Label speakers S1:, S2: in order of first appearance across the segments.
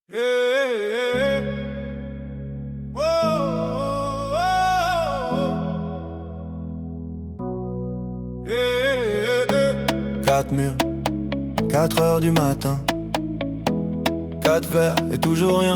S1: Yeah, yeah. Whoa, whoa. Yeah. 4 murs, 4 heures du matin, 4 verres et toujours rien.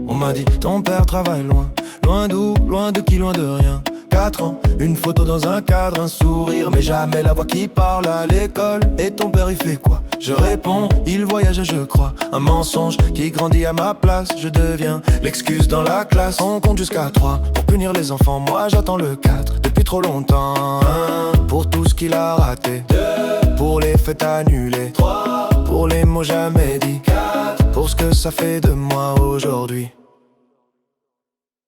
S1: On m'a dit ton père travaille loin, loin d'où, loin de qui, loin de rien. 4 ans, une photo dans un cadre, un sourire, mais jamais la voix qui parle à l'école. Et ton père il fait quoi? Je réponds, il voyage je crois. Un mensonge qui grandit à ma place. Je deviens l'excuse dans la classe. On compte jusqu'à 3 pour punir les enfants. Moi j'attends le 4 depuis trop longtemps. 1 pour tout ce qu'il a raté, 2 pour les fêtes annulées, 3 pour les mots jamais dits, 4 pour ce que ça fait de moi aujourd'hui.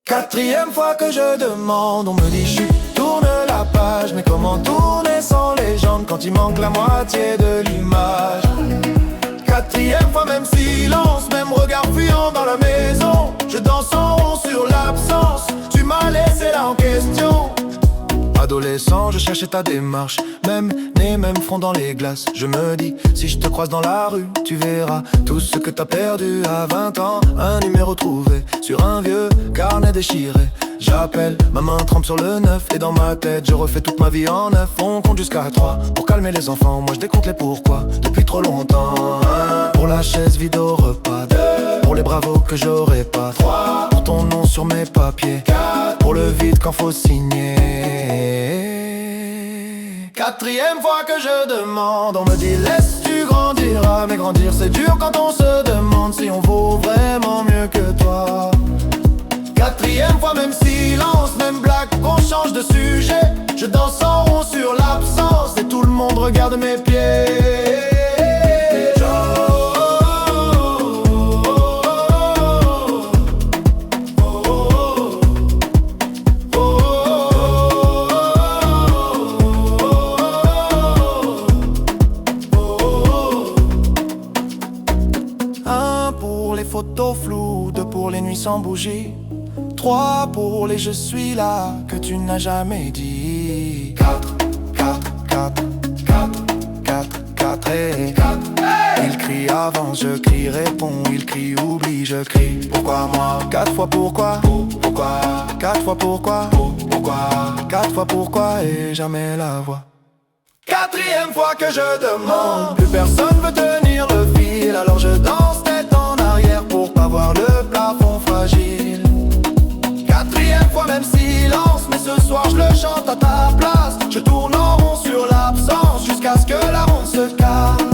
S1: 4e fois que je demande, on me dit chut, tourne la page. Mais comment tourner sans légende quand il manque la moitié de l'image? 4e fois, même silence, même regard fuyant dans la maison. Je danse en rond sur l'absence, tu m'as laissé là en question. Adolescent, je cherchais ta démarche, même nez, même front dans les glaces. Je me dis, si je te croise dans la rue, tu verras tout ce que t'as perdu à 20 ans. Un numéro trouvé sur un vieux carnet déchiré. J'appelle, ma main trempe sur le 9. Et dans ma tête, je refais toute ma vie en 9. On compte jusqu'à 3 pour calmer les enfants. Moi je décompte les pourquoi depuis trop longtemps. 1 pour la chaise vide au repas, 2 pour les bravos que j'aurais pas, 3 pour ton nom sur mes papiers, 4 pour le vide quand faut signer. 4e fois que je demande, on me dit laisse tu grandiras. Mais grandir c'est dur quand on se demande si on vaut vraiment mieux que toi. 4e fois, même silence, même blague, qu'on change de sujet. Je danse en rond sur l'absence et tout le monde regarde mes pieds. Pour les photos floues, 2 pour les nuits sans bougie, 3 pour les je suis là que tu n'as jamais dit. 4, 4, 4, 4, 4, 4 et 4. Il crie avance, je crie réponds, il crie oublie, je crie pourquoi moi? 4 fois pourquoi? Pourquoi? 4 fois pourquoi? Pourquoi? 4 fois pourquoi et jamais la voix. 4e fois que je demande, plus personne veut tenir le fil. Alors je danse tête en arrière pour pas voir le plafond fragile. 4e fois, même silence, mais ce soir je le chante à ta place. Je tourne en rond sur l'absence jusqu'à ce que la ronde se calme.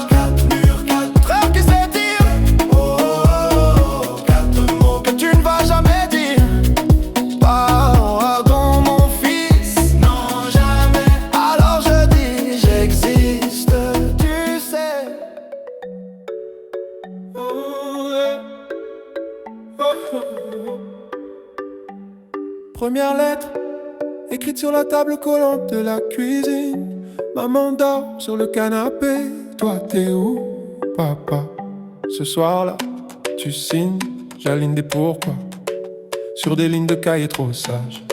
S1: 4 murs, 4 heures qui s'étirent. Oh, oh, oh, 4 mots que tu ne vas jamais dire. Pardon mon fils, non jamais. Alors je dis j'existe, tu sais. Oh, yeah. Première lettre, écrite sur la table collante de la cuisine. Maman dort sur le canapé. Toi t'es où, papa? Ce soir-là, tu signes, j'aligne des pourquoi sur des lignes de cahier trop sages.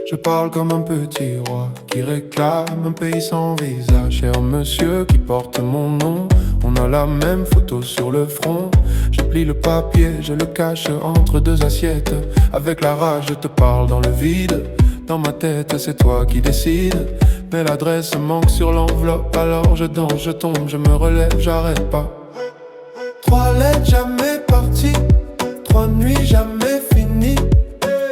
S1: Je parle comme un petit roi qui réclame un pays sans visage. Cher monsieur qui porte mon nom, on a la même photo sur le front. Je plie le papier, je le cache entre 2 assiettes. Avec la rage, je te parle dans le vide. Dans ma tête, c'est toi qui décides. Mais l'adresse manque sur l'enveloppe. Alors je danse, je tombe, je me relève, j'arrête pas. 3 lettres jamais parties, 3 nuits jamais finies.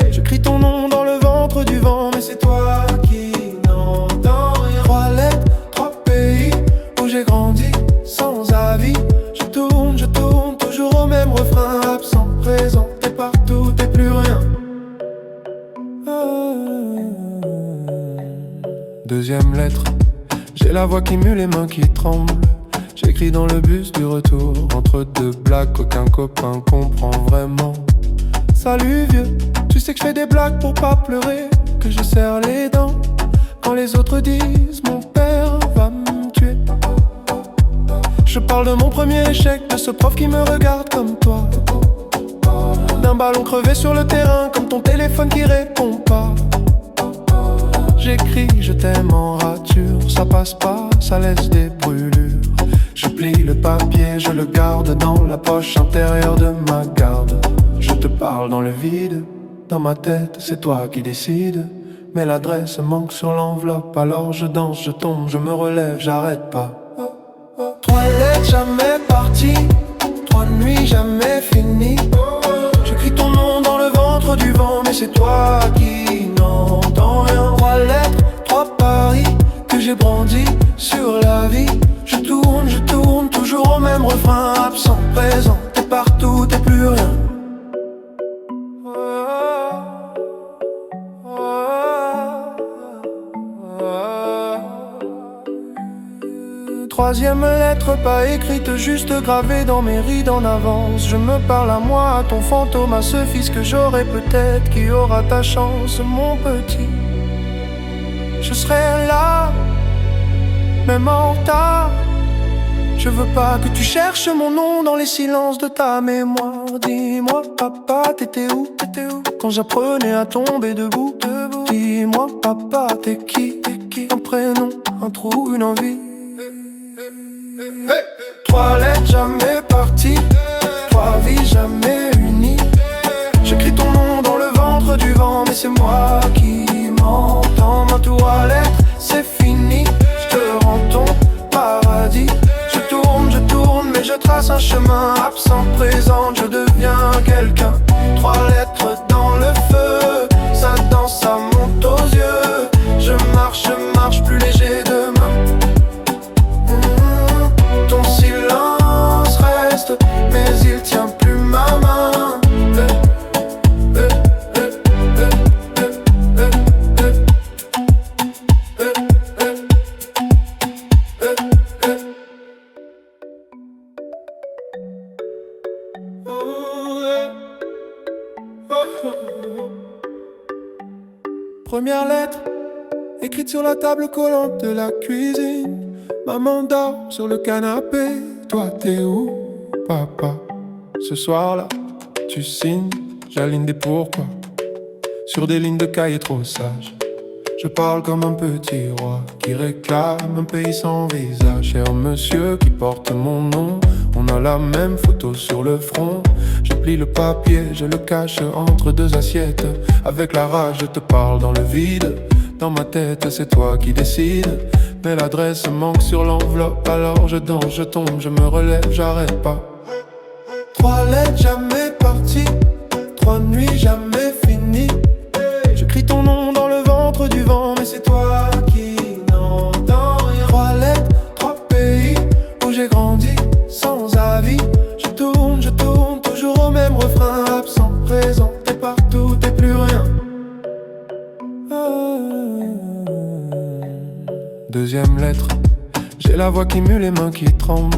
S1: Je crie ton nom dans le ventre du vent, mais c'est toi qui n'entends rien. 3 lettres, 3 pays où j'ai grandi sans avis. Je tourne, toujours au même refrain. Absent, présent, t'es partout, t'es plus rien. 2e lettre, j'ai la voix qui mue, les mains qui tremblent. J'écris dans le bus du retour, entre 2 blagues qu'aucun copain comprend vraiment. Salut vieux, tu sais que je fais des blagues pour pas pleurer, que je serre les dents quand les autres disent mon père va me tuer. Je parle de mon premier échec, de ce prof qui me regarde comme toi, d'un ballon crevé sur le terrain, comme ton téléphone qui répond pas. J'écris je t'aime en rature, ça passe pas, ça laisse des brûlures. Je plie le papier, je le garde dans la poche intérieure de ma garde. Je te parle dans le vide, dans ma tête, c'est toi qui décides. Mais l'adresse manque sur l'enveloppe, alors je danse, je tombe, je me relève, j'arrête pas. 3 lettres jamais parties, 3 nuits jamais finies. J'écris ton nom dans le ventre du vent, mais c'est toi qui n'entends rien. 3 lettres, 3 paris que j'ai brandis sur la vie. Je tourne, toujours au même refrain. Absent, présent, t'es partout, t'es plus rien. Troisième lettre pas écrite, juste gravée dans mes rides en avance. Je me parle à moi, à ton fantôme, à ce fils que j'aurai peut-être, qui aura ta chance, mon petit. Je serai là, même en retard. Je veux pas que tu cherches mon nom dans les silences de ta mémoire. Dis-moi papa, t'étais où quand j'apprenais à tomber debout. Dis-moi papa, t'es qui un prénom, un trou, une envie. 3 lettres jamais parties, 3 vies jamais unies. J'écris ton nom dans le ventre du vent, mais c'est moi qui m'entends. Ma toilette, c'est fini, je te rends ton paradis. Je tourne, mais je trace un chemin. Absent, présent, je deviens quelqu'un. 3 lettres dans le feu, ça danse, ça monte aux yeux. Je marche plus léger demain. Ton silence reste, mais il tient plus ma main. Première lettre, écrite sur la table collante de la cuisine. Maman dort sur le canapé, toi t'es où, papa? Ce soir-là, tu signes, j'aligne des pourquoi sur des lignes de cahier trop sages. Je parle comme un petit roi qui réclame un pays sans visage. Cher monsieur qui porte mon nom, on a la même photo sur le front. Je plie le papier, je le cache entre 2 assiettes. Avec la rage, je te parle dans le vide. Dans ma tête, c'est toi qui décides. Mais l'adresse manque sur l'enveloppe, alors je danse, je tombe, je me relève, j'arrête pas. 3 lettres jamais parties, 3 nuits jamais finies. J'écris ton nom dans le ventre du vent, mais c'est toi qui n'entends rien. 3 lettres, 3 pays où j'ai grandi sans avis. Je tourne, toujours au même refrain. Absent, présent, t'es partout, t'es plus rien. Deuxième lettre, j'ai la voix qui mue, les mains qui tremblent.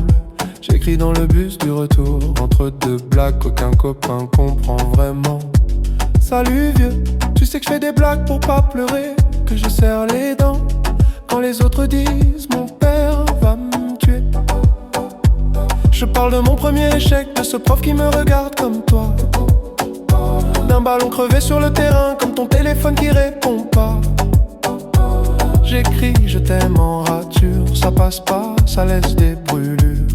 S1: J'écris dans le bus du retour, entre 2 blagues qu'aucun copain comprend vraiment. Salut vieux, tu sais que je fais des blagues pour pas pleurer, que je serre les dents quand les autres disent mon père va me tuer. Je parle de mon premier échec, de ce prof qui me regarde comme toi, d'un ballon crevé sur le terrain, comme ton téléphone qui répond pas. J'écris je t'aime en rature, ça passe pas, ça laisse des brûlures.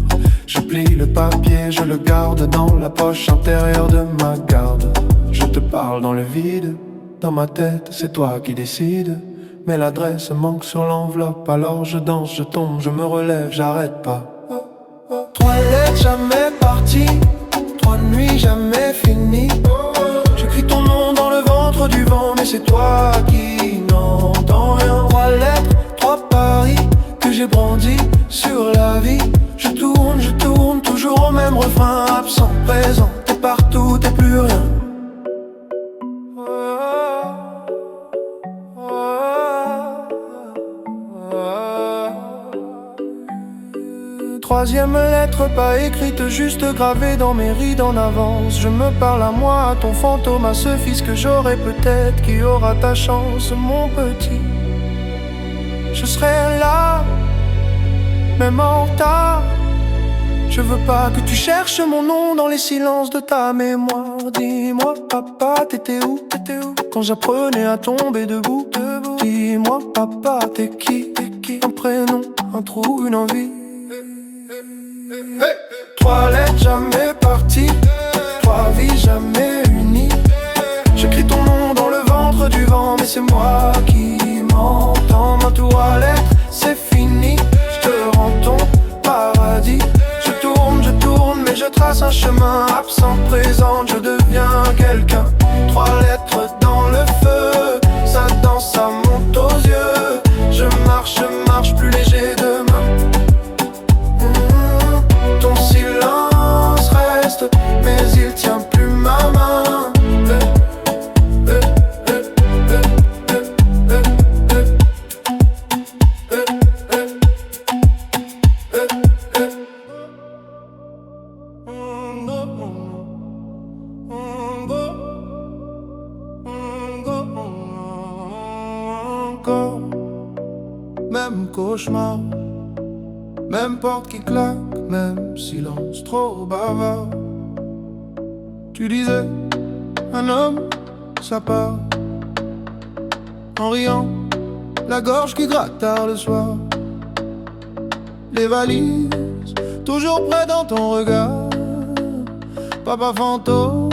S1: Je plie le papier, je le garde dans la poche intérieure de ma garde. Je te parle dans le vide, dans ma tête, c'est toi qui décides. Mais l'adresse manque sur l'enveloppe, alors je danse, je tombe, je me relève, j'arrête pas. 3 lettres jamais parties, 3 nuits jamais finies. J'écris ton nom dans le ventre du vent, mais c'est toi qui n'entends rien. 3 lettres, 3 paris que j'ai brandis sur la vie. Je tourne, toujours au même refrain. Absent, présent, t'es partout, t'es plus rien. Troisième lettre pas écrite, juste gravée dans mes rides en avance. Je me parle à moi, à ton fantôme, à ce fils que j'aurai peut-être, qui aura ta chance, mon petit. Je serai là, même en retard. Je veux pas que tu cherches mon nom dans les silences de ta mémoire. Dis-moi papa, t'étais où quand j'apprenais à tomber debout. Dis-moi papa, t'es qui un prénom, un trou, une envie. Trois lettres jamais parties, trois vies jamais unies. J'écris ton nom dans le ventre du vent, mais c'est moi qui m'entends. Ma toilette, c'est fini, je te rends ton paradis. Je tourne, mais je trace un chemin. Absent, présent, je deviens quelqu'un. Trois lettres dans le feu, ça danse, ça monte aux yeux. Je marche plus léger demain. Ton silence reste, mais il tient plus ma main. Même cauchemar, même porte qui claque, même silence trop bavard. Tu disais, un homme, ça part en riant, la gorge qui gratte tard le soir. Les valises, toujours près dans ton regard. Papa fantôme,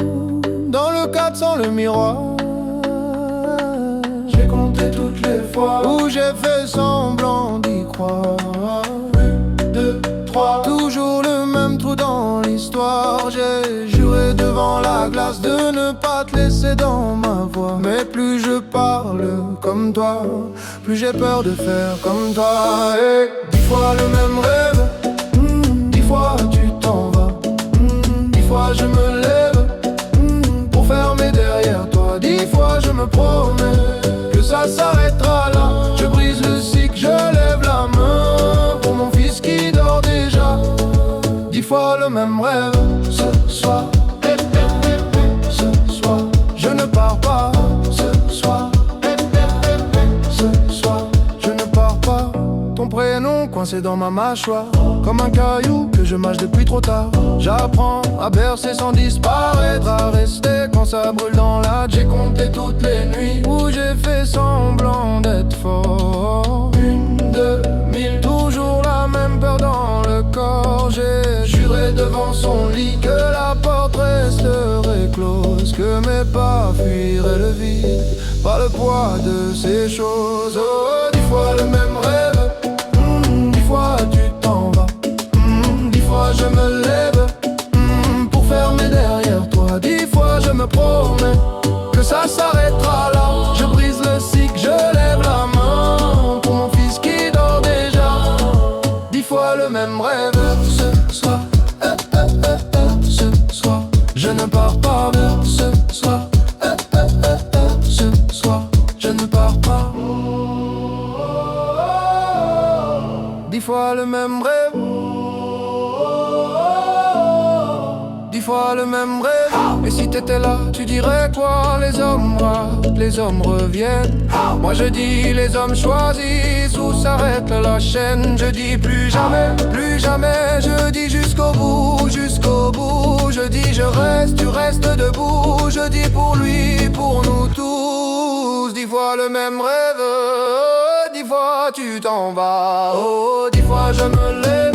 S1: dans le cadre sans le miroir. J'ai compté toutes les fois où j'ai fait semblant d'y croire. 1, 2, 3, toujours le même trou dans l'histoire. J'ai juré devant la glace de ne pas te laisser dans ma voix. Mais plus je parle comme toi, plus j'ai peur de faire comme toi. Et 10 fois le même rêve, 10 fois tu t'en vas, 10 fois je me lève pour fermer derrière toi. 10 fois je me promets que ça s'arrêtera là. Je brise le cycle, je lève la main pour mon fils qui dort déjà. 10 fois le même rêve. Ce soir, ce soir, je ne pars pas. Ce soir, ce soir, je ne pars pas. Ton prénom coincé dans ma mâchoire, comme un caillou que je mâche depuis trop tard. J'apprends à bercer sans disparaître, à rester quand ça brûle dans la. J'ai compté toutes les nuits où j'ai fait semblant d'être fort. 1, 2, 1000, toujours la même peur dans le corps. J'ai juré devant son lit que la porte resterait close, que mes pas fuiraient le vide par le poids de ces choses. Oh, 10 fois le même rêve, 10 fois tu t'en vas, 10 fois je me lève pour fermer derrière toi. 10 fois je me promets que ça s'arrêtera là. Je brise le cycle, je lève la main pour mon fils qui dort déjà. 10 fois le même rêve. Ce soir, ce soir, je ne pars pas. Ce soir, ce soir, je ne pars pas. 10 fois le même rêve, 10 fois le même rêve. Et si t'étais là, tu dirais quoi? Les hommes ratent, les hommes reviennent. Moi je dis les hommes choisissent où s'arrête la chaîne. Je dis plus jamais, je dis jusqu'au bout, jusqu'au bout. Je dis je reste, tu restes debout. Je dis pour lui, pour nous tous. 10 fois le même rêve, 10 fois tu t'en vas. Oh, 10 fois je me lève,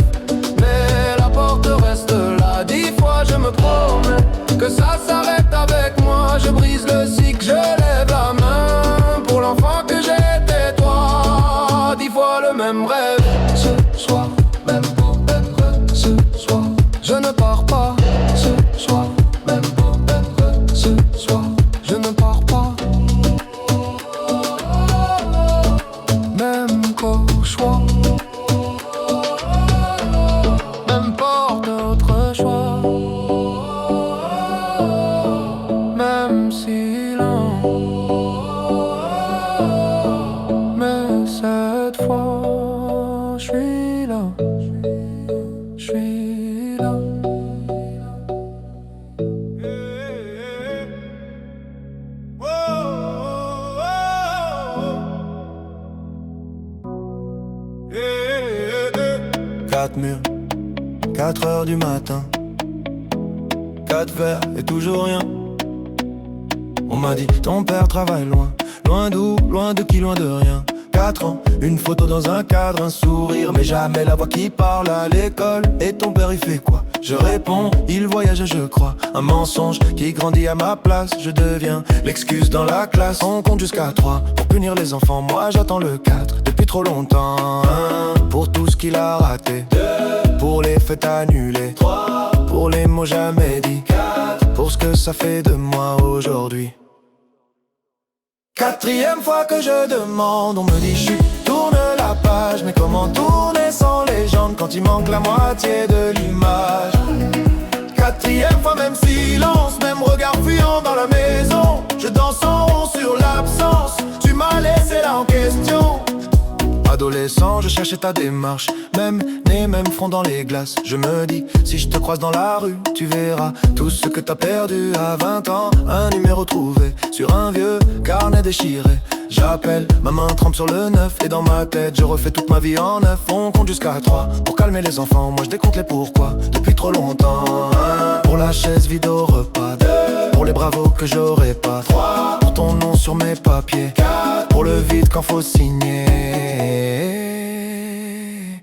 S1: mais la porte reste là. 10 fois je me promets que ça s'arrête avec moi. Je brise le cycle, je lève la main pour l'enfant que j'étais toi. 10 fois le même rêve. Ce soir, même pour être ce soir, je ne pars pas. Ce soir, même pour être ce soir, je ne pars pas. Même cauchemar, n'importe autre choix. Même silence, mais cette fois je suis là, je suis là. Quatre murs, 4 heures du matin, 4 verres et toujours rien. On m'a dit ton père travaille loin, loin d'où, loin de qui, loin de rien.
S2: 4 ans. Une photo dans un cadre, un sourire, mais jamais la voix qui parle à l'école. Et ton père il fait quoi? Je réponds, il voyage je crois. Un mensonge qui grandit à ma place. Je deviens l'excuse dans la classe. On compte jusqu'à 3 pour punir les enfants. Moi j'attends le 4 depuis trop longtemps. 1 pour tout ce qu'il a raté. 2 pour les fêtes annulées. 3 pour les mots jamais dits. 4 pour ce que ça fait de moi aujourd'hui. 4e fois que je demande, on me dit chut, tourne la page. Mais comment tourner sans légende quand il manque la moitié de l'image? 4e fois, même silence, même regard fuyant dans la maison. Je danse en rond sur l'absence, tu m'as laissé là en question. Adolescent, je cherchais ta démarche, même nez, même front dans les glaces. Je me dis, si je te croise dans la rue, tu verras tout ce que t'as perdu à 20 ans. Un numéro trouvé sur un vieux carnet déchiré. J'appelle, ma main trempe sur le 9. Et dans ma tête, je refais toute ma vie en 9. On compte jusqu'à 3 pour calmer les enfants. Moi je décompte les pourquoi depuis trop longtemps. 1 pour la chaise vide au repas. 2 pour les bravos que j'aurais pas. 3 pour ton nom sur mes papiers. 4 pour le vide quand faut signer.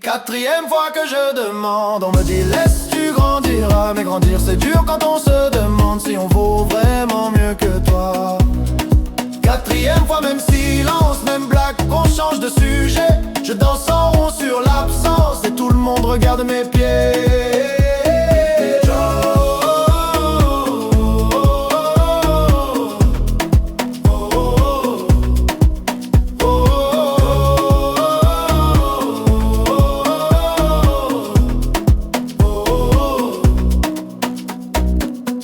S2: 4e fois que je demande, on me dit laisse tu grandiras. Mais grandir c'est dur quand on se demande si on vaut vraiment mieux que toi. 4e fois, même silence, même blague, qu'on change de sujet. Je danse en rond sur l'absence et tout le monde regarde mes pieds.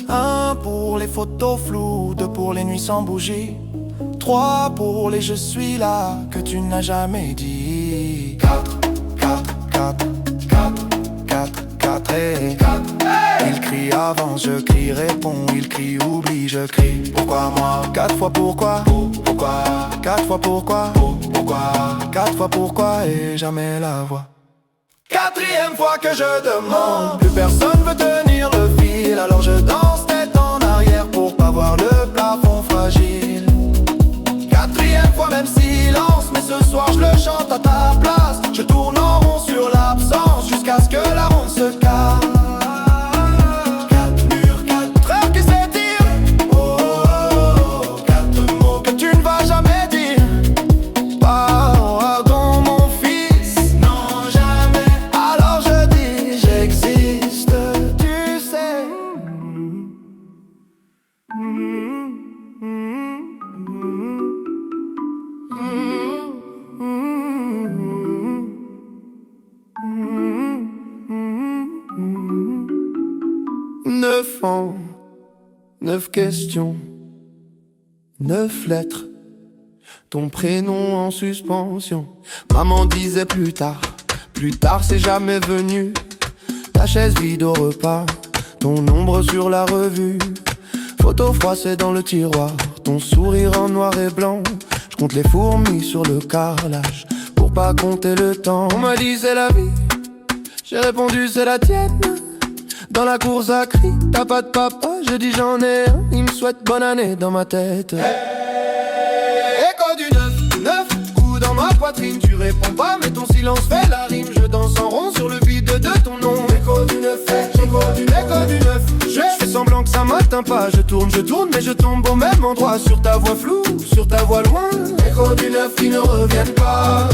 S2: Un pour les photos floues, 2 pour les nuits sans bougie. 3 pour les je suis là que tu n'as jamais dit. 4, 4, 4, 4, 4, 4 et 4. Il crie avance, je crie réponds, il crie oublie, je crie. Pourquoi moi? 4 fois pourquoi? Pourquoi? 4 fois pourquoi? Pourquoi? 4 fois pourquoi et jamais la voix. 4e fois que je demande, plus personne veut tenir le fil. Alors je danse tête en arrière pour pas voir le plafond fragile. 4e fois, même silence, mais ce soir je le chante à ta place. Je tourne en rond sur l'absence jusqu'à ce que la ronde se calme. 4 murs, 4 heures qui s'étirent. Oh, oh, oh, 4 mots que tu ne vas jamais dire. Pardon mon fils, non jamais. Alors je dis j'existe, tu sais. Neuf ans, 9 questions, 9 lettres, ton prénom en suspension. Maman disait plus tard c'est jamais venu. Ta chaise vide au repas, ton ombre sur la revue. Photo froissée dans le tiroir, ton sourire en noir et blanc. Je compte les fourmis sur le carrelage pour pas compter le temps. On m'a dit c'est la vie, j'ai répondu c'est la tienne. Dans la course à cri, t'as pas de papa, je dis j'en ai un. Il me souhaite bonne année dans ma tête. Hey, écho du 9, coup dans ma poitrine. Tu réponds pas mais ton silence fait la rime. Je danse en rond sur le vide de ton nom. Écho du 9, écho du 9. Je fais semblant que ça m'atteint pas. Je tourne mais je tombe au même endroit. Sur ta voix floue, sur ta voix loin. Écho du 9 qui ne reviennent pas.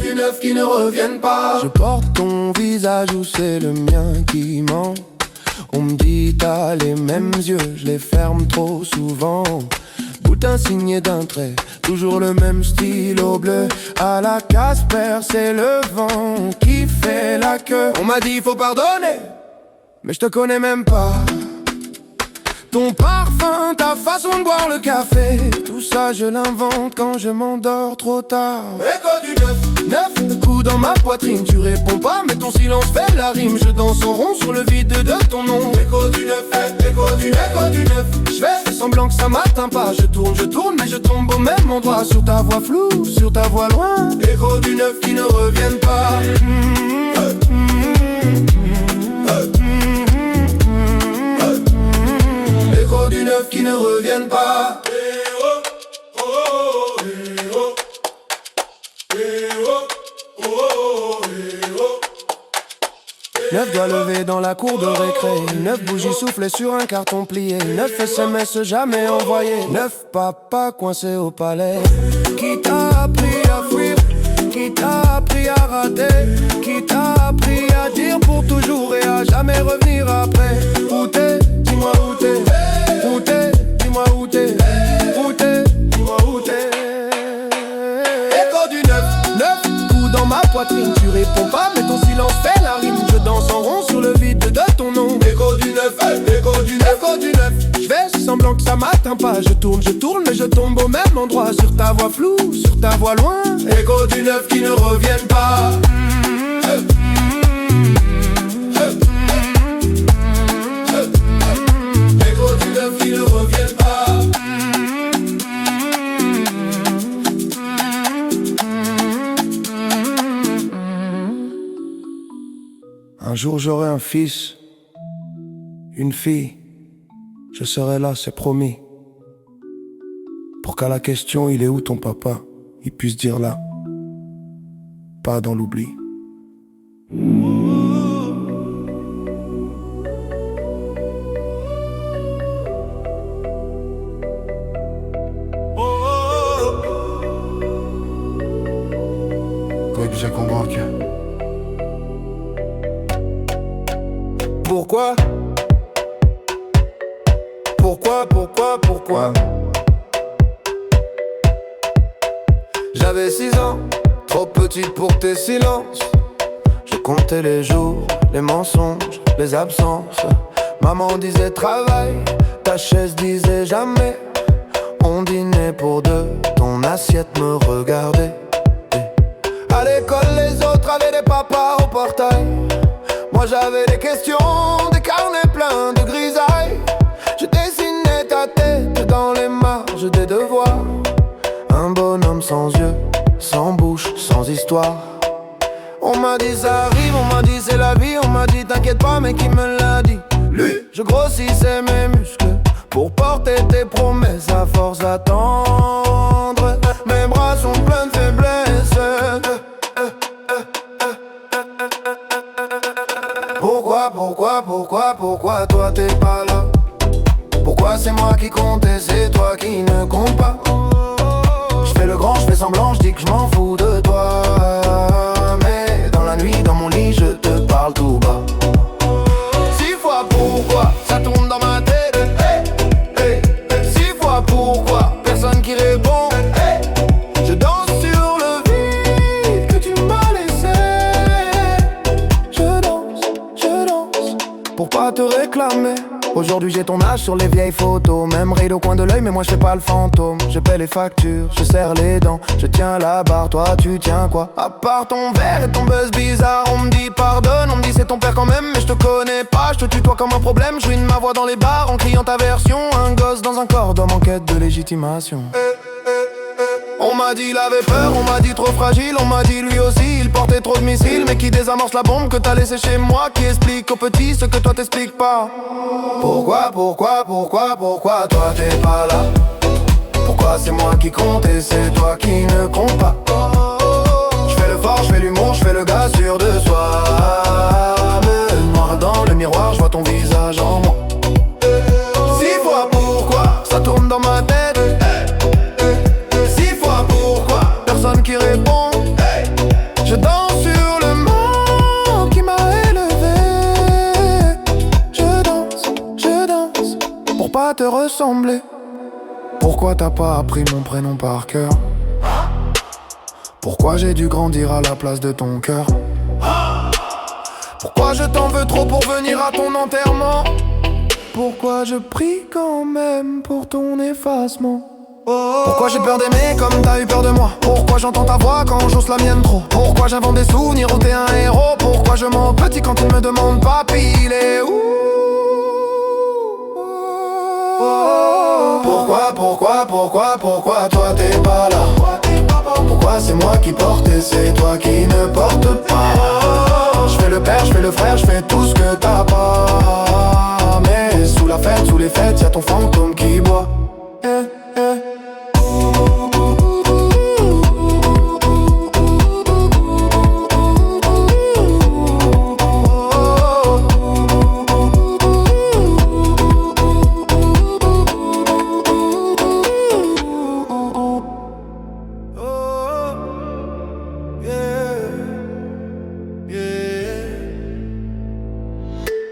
S2: Du 9 qui ne reviennent pas. Je porte ton visage ou c'est le mien qui ment. On me dit t'as les mêmes yeux, je les ferme trop souvent. Bout insigné d'un trait, toujours le même stylo bleu. À la Casper, c'est le vent qui fait la queue. On m'a dit faut pardonner, mais je te connais même pas. Ton parfum, ta façon de boire le café, tout ça je l'invente quand je m'endors trop tard. Écho du 9, coup dans ma poitrine. Tu réponds pas mais ton silence fait la rime. Je danse en rond sur le vide de ton nom. Écho du 9, écho du 9. Je fais semblant que ça m'atteint pas. Je tourne mais je tombe au même endroit. Sur ta voix floue, sur ta voix loin. Écho du 9 qui ne reviennent pas. Écho neuf qui ne reviennent pas. Neuf doigts levés dans la cour de récré, 9 bougies soufflées sur un carton plié, 9 SMS jamais envoyés, 9 papas coincés au palais. Qui t'a appris à fuir? Qui t'a appris à rater? Qui t'a appris à dire pour toujours et à jamais revenir après? Où t'es? Dis-moi où t'es. Où t'es? Dis-moi où t'es. Où t'es? Dis-moi où t'es. Écho du 9, 9 coups dans ma poitrine. Tu réponds pas mais ton silence fait la rime. Je danse en rond sur le vide de ton nom. Écho du 9, écho du 9, écho du 9. Je fais semblant que ça m'atteint pas. Je tourne mais je tombe au même endroit. Sur ta voix floue, sur ta voix loin. Écho du 9 qui ne reviennent pas. Écho du 9 qui ne reviennent pas. Un jour j'aurai un fils, une fille. Je serai là, c'est promis. Pour qu'à la question il est où ton papa, il puisse dire là, pas dans l'oubli.
S3: J'ai compris.
S2: Pourquoi? Pourquoi? J'avais 6 ans, trop petite pour tes silences. Je comptais les jours, les mensonges, les absences. Maman disait travail, ta chaise disait jamais. On dînait pour deux, ton assiette me regardait. À l'école les autres avaient des papas au portail. Moi j'avais des questions, des carnets pleins de grisailles. Je dessinais ta tête dans les marges des devoirs. Un bonhomme sans yeux, sans bouche, sans histoire. On m'a dit ça arrive, on m'a dit c'est la vie. On m'a dit t'inquiète pas mais qui me l'a dit? Lui. Je grossissais mes muscles pour porter tes promesses à force d'attendre. Mes bras sont pleins de faiblesse. Pourquoi toi t'es pas là? Pourquoi c'est moi qui compte et c'est toi qui ne compte pas? Je fais le grand, je fais semblant, je dis que je m'en fous de toi. Mais dans la nuit, dans mon lit, je te parle tout bas. 6 fois pourquoi, ça tourne dans ma tête. 6 fois pourquoi, personne qui répond. Je danse sur le vide que tu m'as laissé. Je danse, pour pas te réclamer. Aujourd'hui j'ai ton âge sur les vieilles photos. Même ride au coin de l'œil mais moi je fais pas le fantôme. Je paie les factures, je serre les dents. Je tiens la barre, toi tu tiens quoi? À part ton verre et ton buzz bizarre. On me dit pardonne, on me dit c'est ton père quand même. Mais je te connais pas, je te tutoie comme un problème. Je ruine ma voix dans les bars en criant ta version. Un gosse dans un corps d'homme en quête de légitimation. On m'a dit il avait peur, on m'a dit trop fragile. On m'a dit lui aussi il portait trop de missiles. Mais qui désamorce la bombe que t'as laissée chez moi? Qui explique aux petits ce que toi t'expliques pas? Pourquoi toi t'es pas là? Pourquoi c'est moi qui compte et c'est toi qui ne compte pas? Je fais le fort, je fais l'humour, je fais le gars sûr de soi. Me noir dans le miroir, je vois ton visage en moi. 6 fois pourquoi, ça tourne dans ma tête. 6 fois pourquoi, personne qui répond. Je danse sur le monde qui m'a élevé. Je danse, pour pas te ressembler. Pourquoi t'as pas appris mon prénom par cœur? Pourquoi j'ai dû grandir à la place de ton cœur? Pourquoi je t'en veux trop pour venir à ton enterrement? Pourquoi je prie quand même pour ton effacement? Pourquoi j'ai peur d'aimer comme t'as eu peur de moi? Pourquoi j'entends ta voix quand j'ose la mienne trop? Pourquoi j'invente des souvenirs où t'es un héros? Pourquoi je mens petit quand il me demande papy il est où? Pourquoi toi t'es pas là? Pourquoi c'est moi qui porte et c'est toi qui ne porte pas? Je fais le père, je fais le frère, je fais tout ce que t'as pas. Mais sous la fête, sous les fêtes, y'a ton ton fantôme qui boit.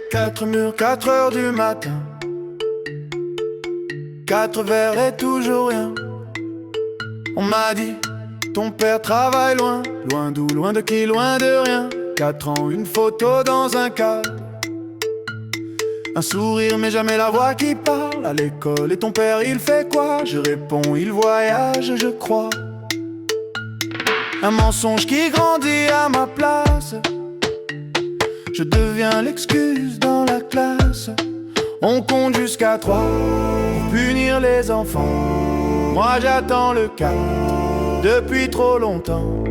S2: Quatre murs, 4 heures du matin, 4 verres et toujours rien. On m'a dit, ton père travaille loin. Loin d'où, loin de qui, loin de rien. 4 ans, une photo dans un cadre, un sourire mais jamais la voix qui parle. À l'école, et ton père il fait quoi? Je réponds, il voyage je crois. Un mensonge qui grandit à ma place, je deviens l'excuse dans la classe. On compte jusqu'à 3 pour punir les enfants. Moi j'attends le 4 depuis trop longtemps.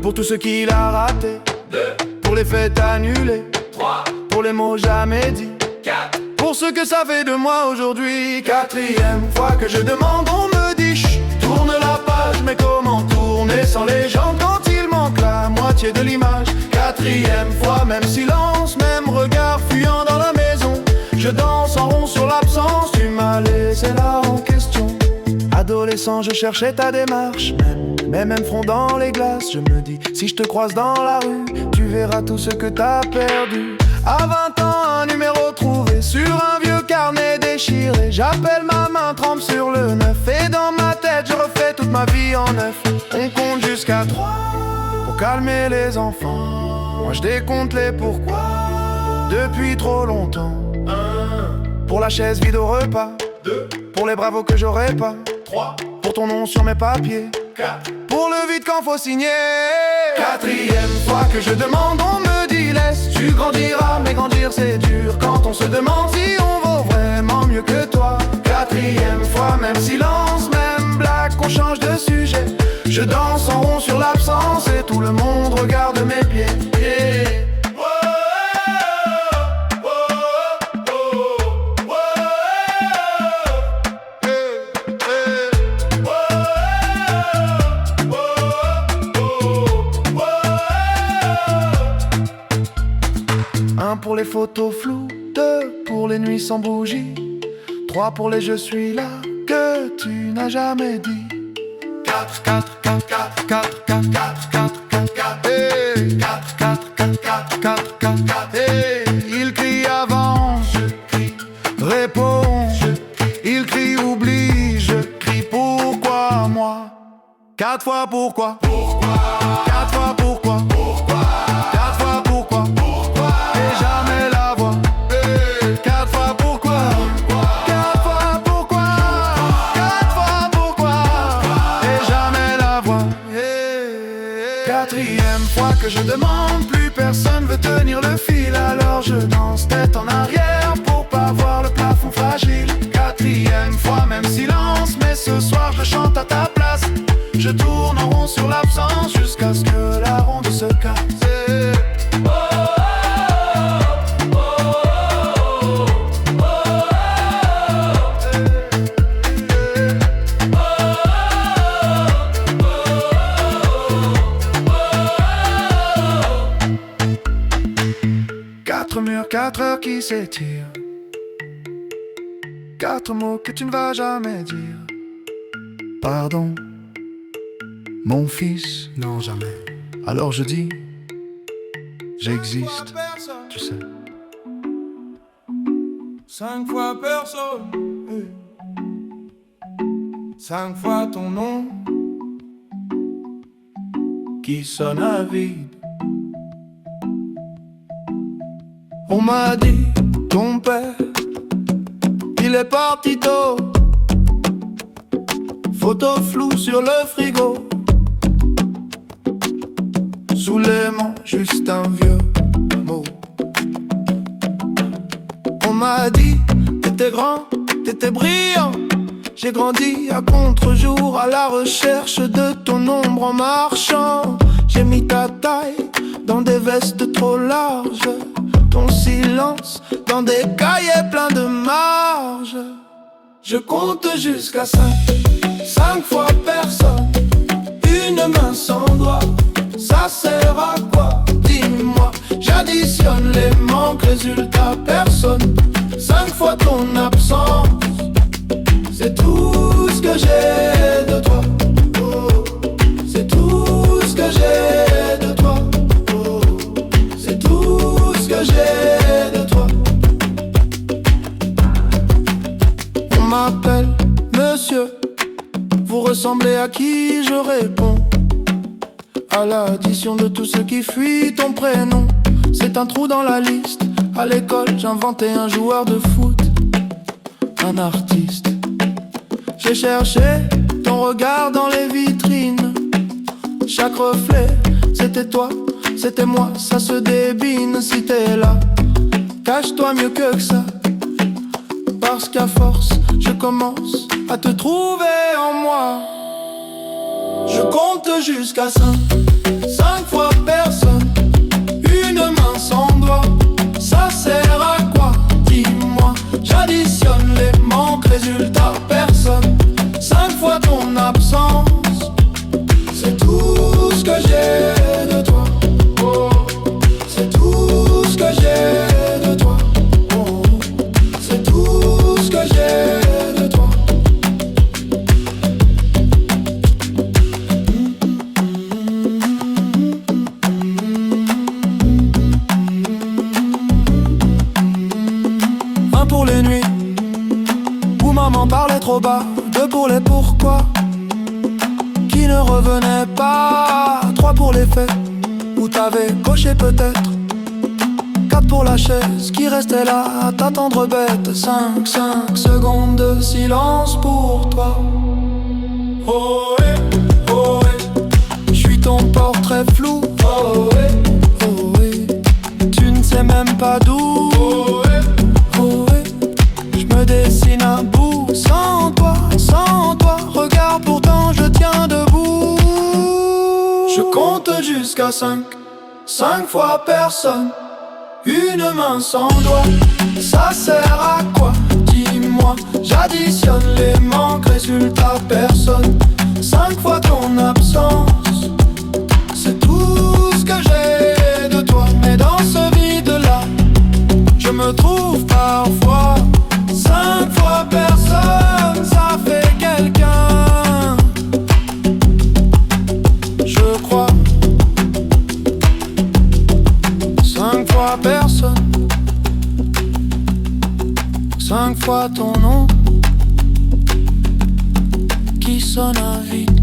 S2: Pour tout ce qu'il a raté, 2. Pour les fêtes annulées, 3. Pour les mots jamais dits, 4. Pour ce que ça fait de moi aujourd'hui. 4e fois que je demande, on me dit chut, tourne la page. Mais comment tourner sans les gens quand il manque la moitié de l'image? 4e fois, même silence, même regard fuyant dans la maison. Je danse en rond sur l'absence, tu m'as laissé là en question. Adolescent, je cherchais ta démarche, même front dans les glaces. Je me dis, si je te croise dans la rue, tu verras tout ce que t'as perdu. À 20 ans, un numéro trouvé sur un vieux carnet déchiré. J'appelle ma main, trempe sur le 9. Et dans ma tête, je refais toute ma vie en 9. On compte jusqu'à 3 pour calmer les enfants. Moi je décompte les pourquoi depuis trop longtemps. 1. Pour la chaise vide au repas. 2. Pour les bravos que j'aurais pas. 3. Pour ton nom sur mes papiers. 4. Pour le vide quand faut signer. 4e fois que je demande, on me dit laisse, tu grandiras. Mais grandir c'est dur quand on se demande si on vaut vraiment mieux que toi. 4e fois, même silence, même blague, qu'on change de sujet. Je danse en rond sur l'absence et tout le monde regarde mes pieds. Un pour les photos floues, 2 pour les nuits sans bougie, 3 pour les je suis là que tu n'as jamais dit. 4, 4, 4, 4, 4, 4, 4, 4, 4, 4, hey. 4, 4, 4, 4, 4, 4, 4, hey. Il crie avant, je crie, réponds, je crie. Il crie oublie, je crie pourquoi moi. 4 fois pourquoi, 4 fois pourquoi, 4 fois pourquoi, et jamais la voix. 4 fois pourquoi, 4 fois pourquoi, 4 fois pourquoi, et jamais la voix. 4e fois que je demande, plus personne veut tenir le fil. Alors je danse tête en arrière pour pas voir le plafond fragile. 4e fois, même silence, mais ce soir je chante à ta place. Je tourne en rond sur l'absence jusqu'à ce que la ronde se casse. Quatre murs, 4 heures qui s'étirent. 4 mots que tu ne vas jamais dire. Pardon, mon fils, non jamais. Alors je dis, j'existe, tu sais.
S1: 5 fois personne, 5 fois ton nom qui sonne à vide.
S2: On m'a dit, ton père, il est parti tôt. Photo floue sur le frigo. Sous les mains, juste un vieux mot. On m'a dit, t'étais grand, t'étais brillant. J'ai grandi à contre-jour, à la recherche de ton ombre en marchant. J'ai mis ta taille dans des vestes trop larges ton silence dans des cahiers pleins de marge. Je compte jusqu'à 5, 5 fois personne. Une main sans doigt, ça sert à quoi? Dis-moi, j'additionne les manques, résultat personne. 5 fois ton absence, c'est tout ce que j'ai de toi. Oh, c'est tout ce que j'ai de toi. Oh, c'est tout ce que j'ai de toi. On m'appelle monsieur, vous ressemblez à qui? Je réponds à l'addition de tout ce qui fuit ton prénom. C'est un trou dans la liste. À l'école, j'inventais un joueur de foot, un artiste. J'ai cherché ton regard dans les vitrines. Chaque reflet, c'était toi, c'était moi, ça se débine. Si t'es là, cache-toi mieux que ça. Parce qu'à force, je commence à te trouver en moi. Je compte jusqu'à 5, 5 fois personne. Une main sans doigt, ça sert à quoi? Dis-moi, j'additionne les manques, résultat personne. 5 fois ton absence, c'est tout ce que j'ai de toi. Oh, c'est tout ce que j'ai de toi. Oh, c'est tout ce que j'ai de toi. Un pour les nuits où maman parlait trop bas. 2 pour les pourquoi qui ne revenaient pas. 3 pour les faits où t'avais coché peut-être. 4 pour la chaise qui restait là à t'attendre bête. 5 secondes de silence pour toi. Oh ouais, oh ouais, j'suis ton portrait flou. Oh ouais, oh ouais, tu ne sais même pas d'où. Oh ouais, oh ouais, j'me dessine à bout. Sans toi, regarde pourtant je tiens debout. Je compte jusqu'à 5, 5 fois personne. Une main sans doigt, ça sert à quoi? Dis-moi, j'additionne les manques, résultat personne. 5 fois ton absence, c'est tout ce que j'ai de toi. Mais dans ce vide-là, je me trouve parfois. 5 fois personne, ça fait quelqu'un, je crois. 5 fois personne, 5 fois ton nom qui sonne à vide,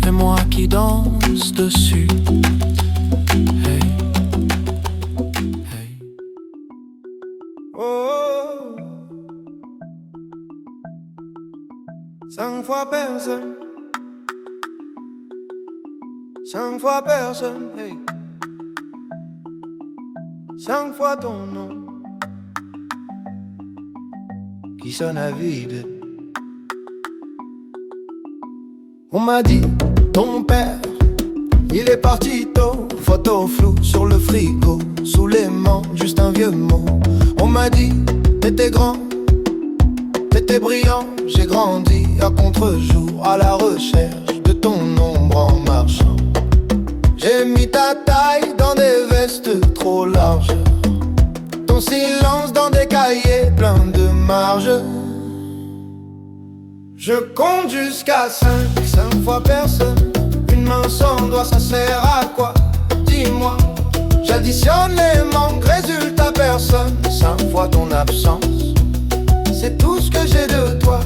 S2: et moi qui danse dessus. Hey, hey. Oh, 5 fois personne, 5 fois personne, hey. 5 fois ton nom qui sonne à vide. On m'a dit, ton père, il est parti tôt. Photo floue sur le frigo, sous l'aimant, juste un vieux mot. On m'a dit, t'étais grand, t'étais brillant. J'ai grandi à contre-jour, à la recherche de ton ombre en marchant. J'ai mis ta taille dans des vestes trop larges, ton silence dans des cahiers pleins de marges. Je compte jusqu'à 5, 5 fois personne. Une main sans doigt, ça sert à quoi? Dis-moi, j'additionne les manques, résultat personne. 5 fois ton absence, c'est tout ce que j'ai de toi.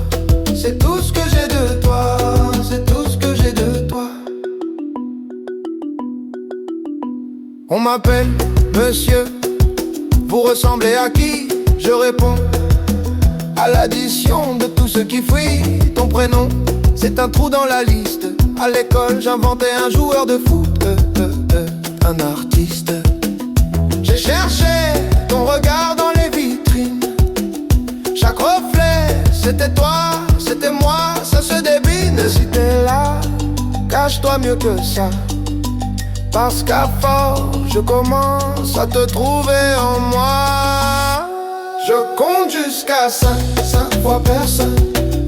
S2: C'est tout ce que j'ai de toi. C'est tout ce que j'ai de toi. On m'appelle monsieur, vous ressemblez à qui? Je réponds à l'addition de tout ce qui fuit ton prénom. C'est un trou dans la liste. À l'école, j'inventais un joueur de foot, un artiste. J'ai cherché ton regard dans les vitrines. Chaque reflet, c'était toi, c'était moi, ça se débine. Si t'es là, cache-toi mieux que ça. Parce qu'à force, je commence à te trouver en moi. Je compte jusqu'à 5 fois personne.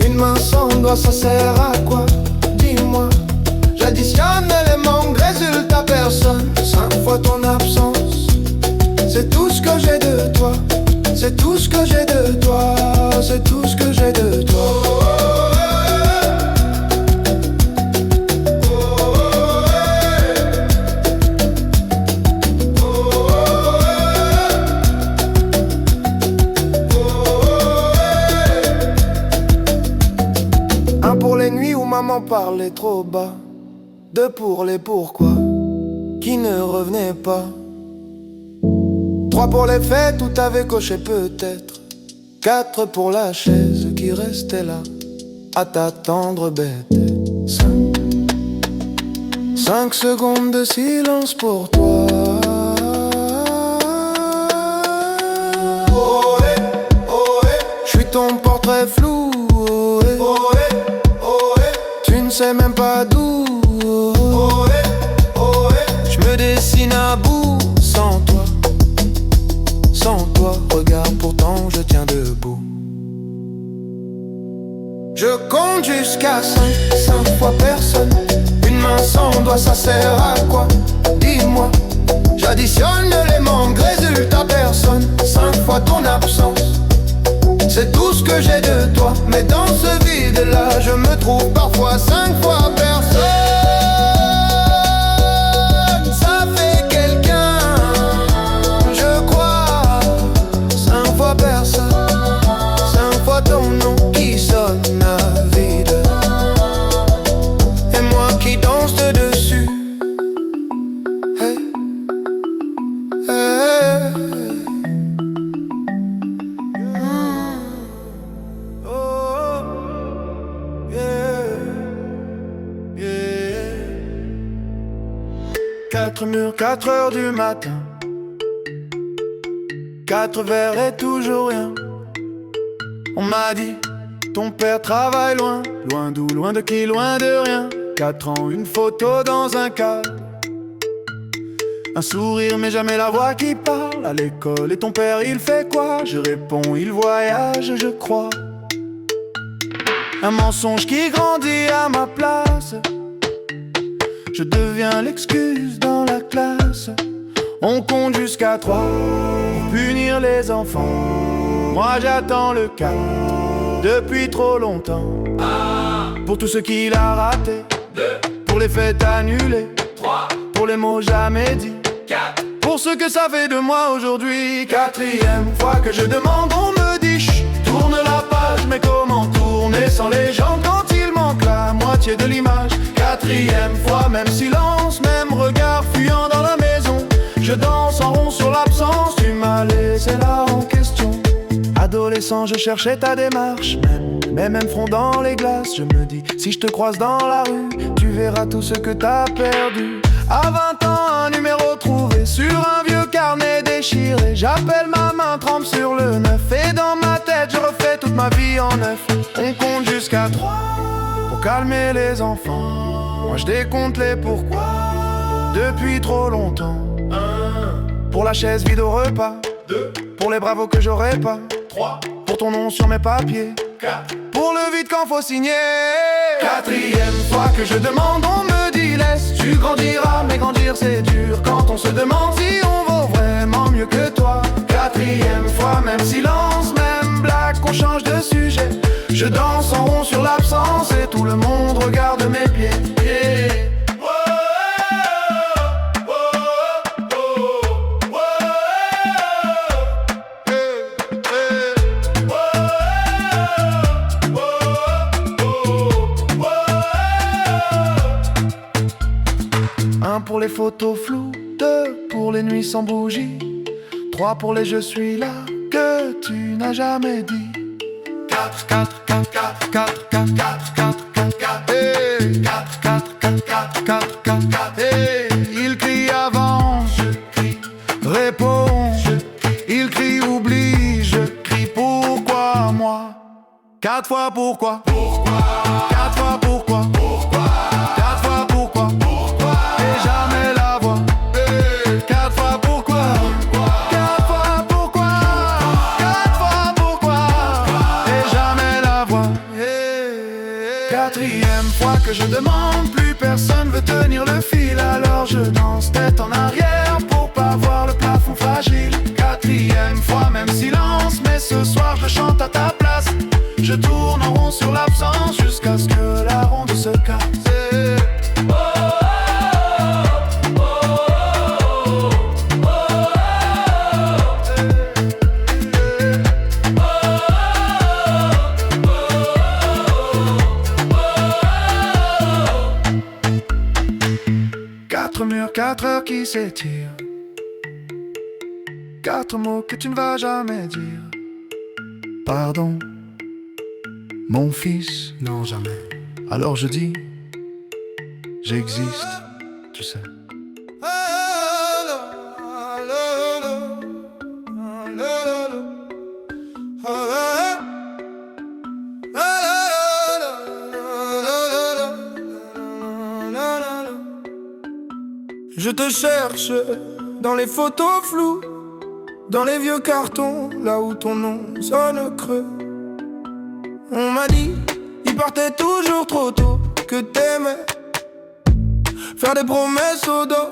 S2: Une main sans doigt, ça sert à quoi? Dis-moi. J'additionne les manques, résultat personne. 5 fois ton absence. C'est tout ce que j'ai de toi. C'est tout ce que j'ai de toi. C'est tout ce que j'ai de toi. Un pour les nuits où maman parlait trop bas. 2 pour les pourquoi qui ne revenaient pas. 3 pour les fêtes où t'avais coché peut-être. 4 pour la chaise qui restait là à t'attendre bête. 5 secondes de silence pour toi. J'suis ton portrait flou. Tu ne sais même pas d'où. J'me dessine à bout sans toi. Sans toi, regarde, pourtant je tiens debout. Je compte jusqu'à 5 fois personne. Une main sans doigt, ça sert à quoi? Dis-moi. J'additionne les manques, résultat personne. 5 fois ton absence. C'est tout ce que j'ai de toi. Mais dans ce vide-là, je me trouve parfois 5 fois personne. Ça fait quelqu'un, je crois. 5 fois personne. 5 fois ton nom qui sonne à vide. Et moi qui danse dessus. Hey, hey. Oh, yeah, yeah. 4 murs, 4 heures du matin. 4 verres et toujours rien. On m'a dit, ton père travaille loin. Loin d'où, loin de qui, loin de rien. 4 ans, une photo dans un cadre. Un sourire mais jamais la voix qui parle. À l'école et ton père il fait quoi? Je réponds il voyage je crois. Un mensonge qui grandit à ma place. Je deviens l'excuse dans la classe. On compte jusqu'à 3 pour punir les enfants. Moi j'attends le cas depuis trop longtemps. Pour tout ce qu'il a raté. 2. Pour les fêtes annulées. 3. Pour les mots jamais dits. 4. Pour ce que ça fait de moi aujourd'hui. 4e fois que je demande, on me dit chut, tourne la page. Mais comment tourner sans les gens quand il manque la moitié de l'image? 4e fois, même silence, même regard fuyant dans la maison. Je danse en rond sur l'absence, tu m'as laissé là en question. Adolescent, je cherchais ta démarche, même front dans les glaces. Je me dis, si je te croise dans la rue, tu verras tout ce que t'as perdu. À 20 ans, un numéro trouvé sur un vieux carnet déchiré. J'appelle ma main, trempe sur le 9. Et dans ma tête, je refais toute ma vie en 9. On compte jusqu'à 3 pour calmer les enfants. Moi je décompte les pourquoi depuis trop longtemps. 1. Pour la chaise vide au repas. 2. Pour les bravos que j'aurais pas. 3. Pour ton nom sur mes papiers. 4. Pour le vide quand faut signer. 4e fois que je demande, on me dit laisse. Tu grandiras, mais grandir c'est dur. Quand on se demande si on vaut vraiment mieux que toi. 4e fois, même silence, même blague, qu'on change de sujet. Je danse en rond sur l'absence et tout le monde regarde mes pieds. Yeah. Pour les photos floues, 2 pour les nuits sans bougie, 3 pour les je suis là que tu n'as jamais dit. 4, 4, 4, 4, 4, 4, 4, 4, 4, 4, hey. 4, 4, 4, 4, 4, 4, 4, hey. Il crie avance, je crie réponds, je crie. Il crie oublie, je crie pourquoi moi. 4 fois pourquoi, 4 fois pourquoi, 4 fois pourquoi, et jamais la voix. je danse tête en arrière pour pas voir le plafond fragile. Quatrième fois, même silence, mais ce soir je chante à ta place. Je tourne en rond sur l'absence jusqu'à ce que la ronde se casse. Quatre murs, 4 heures qui s'étirent. 4 mots que tu ne vas jamais dire. Pardon, mon fils, non jamais. Alors je dis, j'existe, tu sais. Je te cherche dans les photos floues, dans les vieux cartons, là où ton nom sonne creux. On m'a dit, il partait toujours trop tôt, que t'aimais faire des promesses au dos,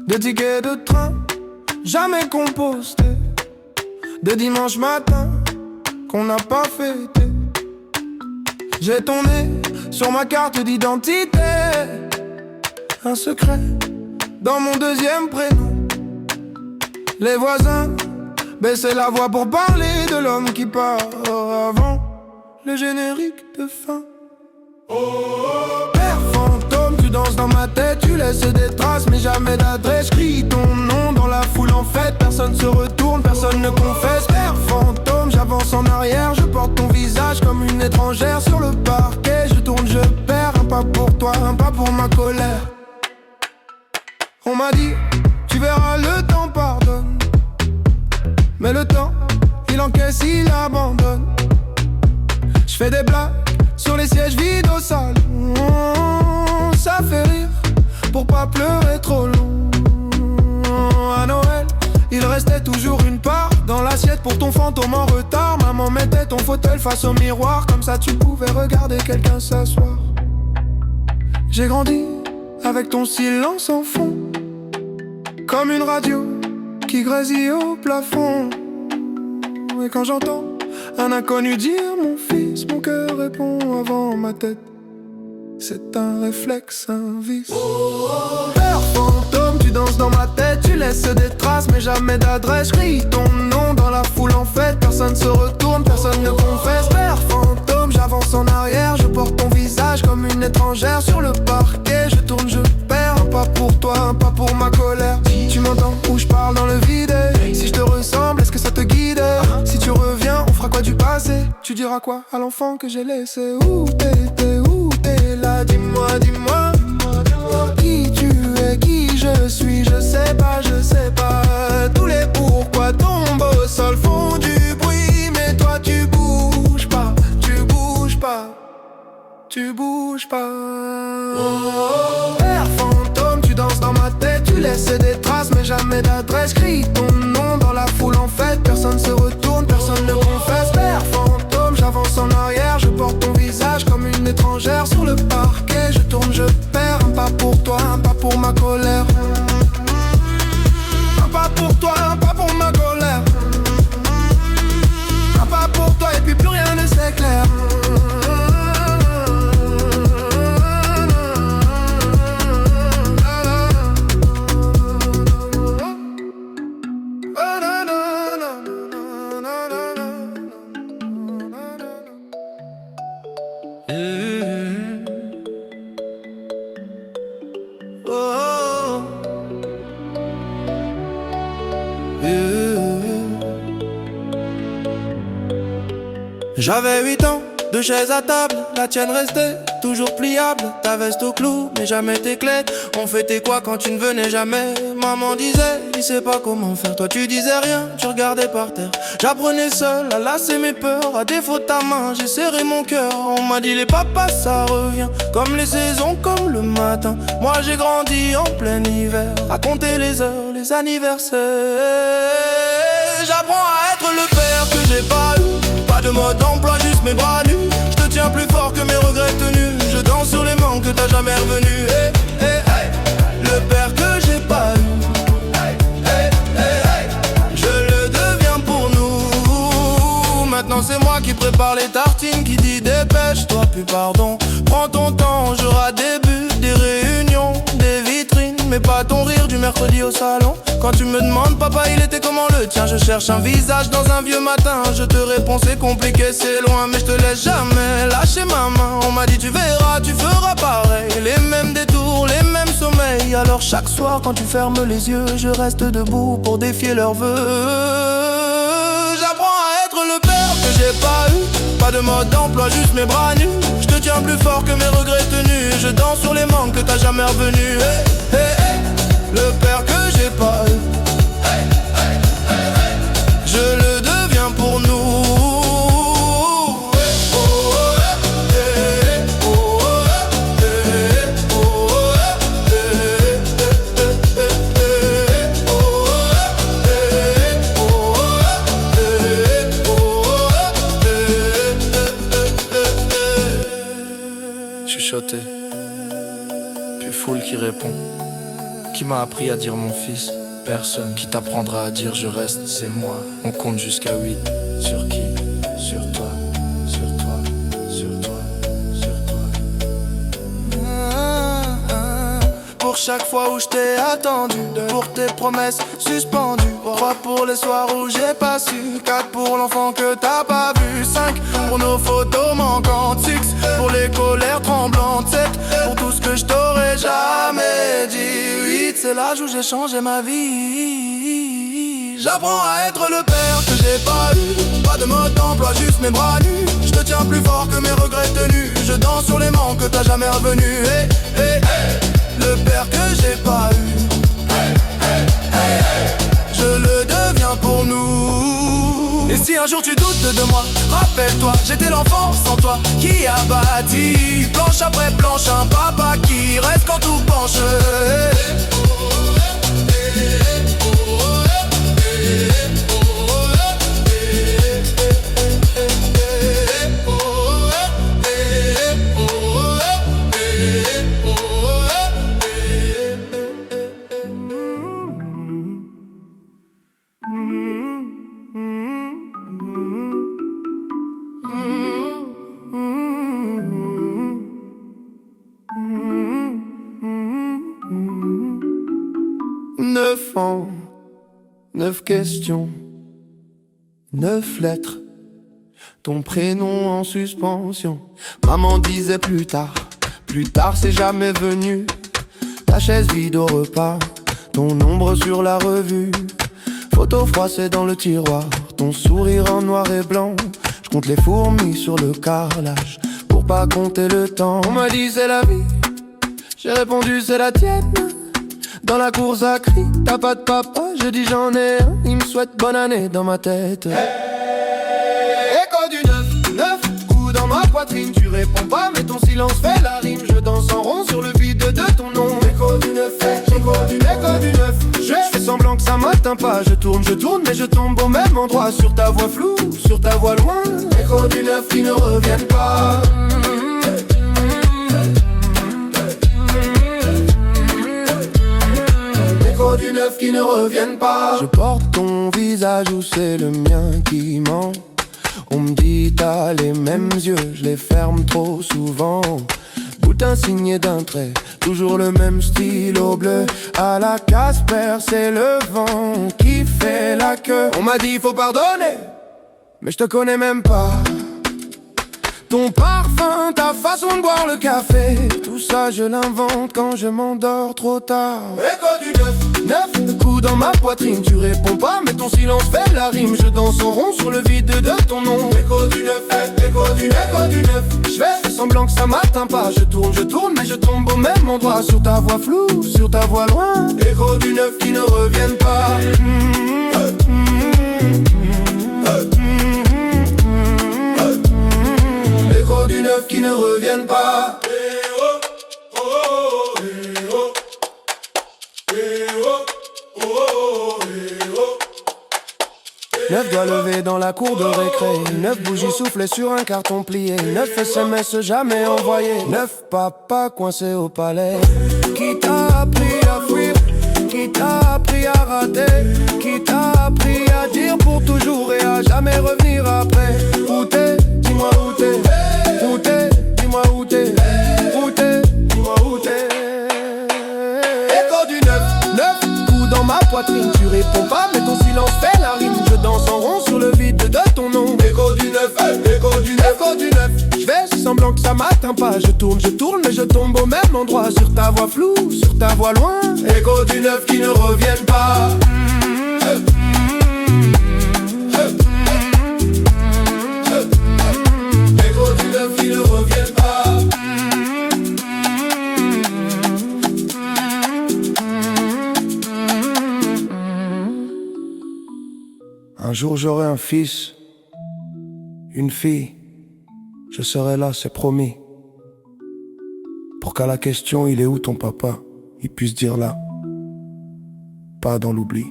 S2: des tickets de train jamais compostés, des dimanches matins qu'on n'a pas fêté. J'ai ton nez sur ma carte d'identité, un secret dans mon deuxième prénom. Les voisins baissaient la voix pour parler de l'homme qui part avant le générique de fin. Père fantôme, tu danses dans ma tête, tu laisses des traces mais jamais d'adresse. Crie ton nom dans la foule en fête, personne se retourne, personne ne confesse. Père fantôme, j'avance en arrière, je porte ton visage comme une étrangère sur le parquet. Je tourne, je perds, un pas pour toi, un pas pour ma colère. On m'a dit, tu verras, le temps pardonne. Mais le temps, il encaisse, il abandonne. Je fais des blagues sur les sièges vides au salon. Ça fait rire pour pas pleurer trop long. À Noël, il restait toujours une part dans l'assiette pour ton fantôme en retard. Maman mettait ton fauteuil face au miroir, comme ça tu pouvais regarder quelqu'un s'asseoir. J'ai grandi avec ton silence en fond, comme une radio qui grésille au plafond. Et quand j'entends un inconnu dire mon fils, mon cœur répond avant ma tête. C'est un réflexe, un vice. Père fantôme, tu danses dans ma tête, tu laisses des traces mais jamais d'adresse. Crie ton nom dans la foule en fête, personne se retourne, personne ne confesse. Père fantôme, j'avance en arrière, je porte ton visage comme une étrangère sur le parquet. Je tourne, je perds, un pas pour toi, un pas pour ma colère. Tu m'entends où je parle dans le vide? Si je te ressemble, est-ce que ça te guide? Si tu reviens, on fera quoi du passé? Tu diras quoi à l'enfant que j'ai laissé? Où t'étais, où t'es là? Dis-moi, dis-moi, qui tu es, qui je suis, je sais pas, je sais pas. Tous les pourquoi tombent au sol font du bruit, mais toi tu bouges pas, tu bouges pas, tu bouges pas. Père fantôme, tu danses dans ma tête, tu laisses des traces mais jamais d'adresse. Crie ton nom dans la foule en fête, personne se retourne, personne ne confesse. Père fantôme, j'avance en arrière, je porte ton visage comme une étrangère sur le parquet. Je tourne, je perds, un pas pour toi, un pas pour ma colère. Un pas pour toi, un pas pour ma colère. Un pas pour toi et puis plus rien ne s'éclaire. J'avais 8 ans, 2 chaises à table, la tienne restait toujours pliable. Ta veste au clou, mais jamais tes clés. On fêtait quoi quand tu ne venais jamais? Maman disait, il sait pas comment faire. Toi tu disais rien, tu regardais par terre. J'apprenais seul à lasser mes peurs. À défaut de ta main, j'ai serré mon cœur. On m'a dit les papas ça revient, comme les saisons, comme le matin. Moi j'ai grandi en plein hiver, à compter les heures, les anniversaires. J'apprends à être le père que j'ai pas eu. Pas de mode d'emploi, juste mes bras nus. Je te tiens plus fort que mes regrets tenus. Je danse sur les manques que t'as jamais revenus. Hey, hey, hey. Le puis pardon. Prends ton temps, j'aurai des buts, des réunions, des vitrines, mais pas ton rire du mercredi au salon. Quand tu me demandes papa il était comment le tien, je cherche un visage dans un vieux matin. Je te réponds c'est compliqué, c'est loin, mais je te laisse jamais lâcher ma main. On m'a dit tu verras, tu feras pareil, les mêmes détours, les mêmes sommeils. Alors chaque soir quand tu fermes les yeux, je reste debout pour défier leurs vœux. J'apprends à être le père que j'ai pas eu, pas de mode d'emploi, juste mes bras nus. Je te tiens plus fort que mes regrets tenus, je danse sur les manques que t'as jamais revenu. Hey, hey, hey. Le père que j'ai pas eu, je le deviens pour nous. Chuchoté, puis foule qui répond. Qui m'a appris à dire mon fils? Personne. Qui t'apprendra à dire je reste? C'est moi. On compte jusqu'à 8. Sur qui? Sur toi. Sur toi. Sur toi. Sur toi. Pour chaque fois où je t'ai attendu, pour tes promesses suspendues, 3 pour les soirs où j'ai pas su, 4 pour l'enfant que t'as pas vu, 5 pour nos photos manquantes, 6 pour les colères tremblantes, 7 pour tout ce que je t'aurais jamais dit, 8 c'est l'âge où j'ai changé ma vie. J'apprends à être le père que j'ai pas eu, pas de mode d'emploi, juste mes bras nus. Je te tiens plus fort que mes regrets tenus, je danse sur les manques que t'as jamais revenu. Hey, hey, hey. Le père que j'ai pas eu, hey, hey, hey, hey. Je le deviens pour nous. Et si un jour tu doutes de moi, rappelle-toi, j'étais l'enfant sans toi qui a bâti planche après planche un papa qui reste quand tout penche. Neuf ans, 9 questions, 9 lettres, ton prénom en suspension. Maman disait plus tard c'est jamais venu. Ta chaise vide au repas, ton ombre sur la revue. Photo froissée dans le tiroir, ton sourire en noir et blanc. Je compte les fourmis sur le carrelage pour pas compter le temps. On m'a dit c'est la vie, j'ai répondu c'est la tienne. Dans la course à cri, t'as pas de papa, je dis j'en ai un. Il me souhaite bonne année dans ma tête. Hey, écho du 9, coup dans ma poitrine. Tu réponds pas mais ton silence fait la rime. Je danse en rond sur le vide de ton nom. Écho du 9, écho du 9. Je fais semblant que ça m'atteint pas. Je tourne mais je tombe au même endroit. Sur ta voix floue, sur ta voix loin. Écho du 9 qui ne reviennent pas. Du 9 qui ne reviennent pas. Je porte ton visage ou c'est le mien qui ment. On me dit t'as les mêmes yeux, je les ferme trop souvent. Boutin signé d'un trait, toujours le même stylo bleu. À la Casper, c'est le vent qui fait la queue. On m'a dit faut pardonner, mais je te connais même pas. Ton parfum, ta façon de boire le café, tout ça je l'invente quand je m'endors trop tard. Écho du 9, le coup dans ma poitrine. Tu réponds pas mais ton silence fait la rime. Je danse en rond sur le vide de ton nom. Écho du 9, écho du 9. Je fais semblant que ça m'atteint pas. Je tourne mais je tombe au même endroit. Sur ta voix floue, sur ta voix loin. Écho du 9 qui ne reviennent pas. Écho du 9 qui ne reviennent pas. 9 doigts levés dans la cour de récré, 9 bougies soufflées sur un carton plié, 9 SMS jamais envoyés, 9 papas coincés au palais. Qui t'a appris à fuir, qui t'a appris à rater, qui t'a appris à dire pour toujours et à jamais revenir après. Où t'es, dis-moi où t'es, où t'es, dis-moi poitrine. Tu réponds pas mais ton silence fait la rime. Je danse en rond sur le vide de ton nom. Écho du neuf, écho du neuf, écho du neuf. Je fais semblant que ça m'atteint pas. Je tourne mais je tombe au même endroit. Sur ta voix floue, sur ta voix loin. Écho du neuf qui ne reviennent pas. Écho du neuf qui ne reviennent pas. Un jour j'aurai un fils, une fille, je serai là, c'est promis. Pour qu'à la question il est où ton papa, il puisse dire là, pas dans l'oubli.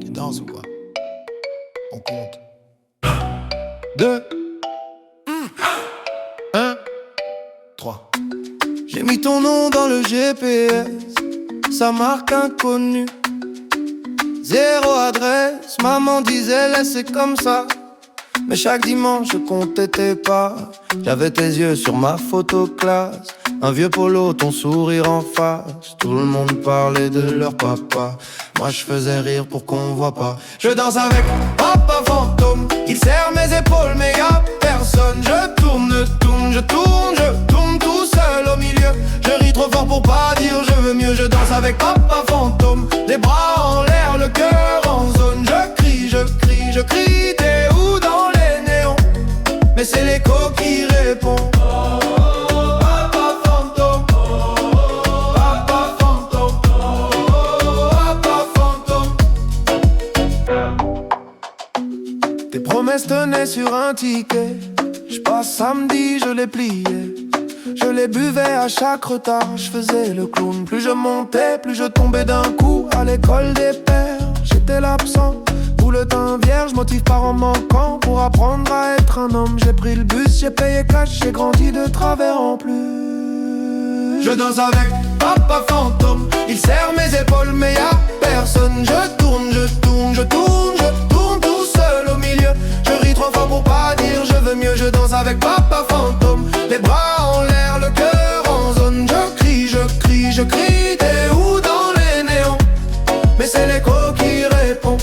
S3: Tu danses ou quoi? On compte.
S2: 2, 1, 3. J'ai mis ton nom dans le GPS, sa marque inconnue. Zéro adresse, maman disait laissez comme ça. Mais chaque dimanche je comptais tes pas. J'avais tes yeux sur ma photo classe. Un vieux polo, ton sourire en face. Tout le monde parlait de leur papa. Moi je faisais rire pour qu'on voit pas. Je danse avec papa fantôme. Il serre mes épaules mais y'a personne. Je tourne tout seul au milieu. Je ris trop fort pour pas dire je veux mieux. Je danse avec papa fantôme. Les bras en l'air, le cœur en zone. Je crie, t'es où dans les néons? Mais c'est l'écho qui répond. Papa fantôme, papa fantôme, papa fantôme. Tes promesses tenaient sur un ticket. J'passe samedi, je les pliais. Je les buvais à chaque retard, je faisais le clown. Plus je montais, plus je tombais d'un coup. À l'école des pères, j'étais l'absent. Tout le temps vierge, motive par en manquant. Pour apprendre à être un homme, j'ai pris le bus, j'ai payé cash, j'ai grandi de travers en plus. Je danse avec papa fantôme. Il serre mes épaules mais y'a personne. Je tourne tout seul au milieu. Je ris trop fort pour pas dire je veux mieux. Je danse avec papa fantôme. Les bras en l'air, le cœur en zone. Je crie, t'es où dans les néons? Mais c'est l'écho qui répond.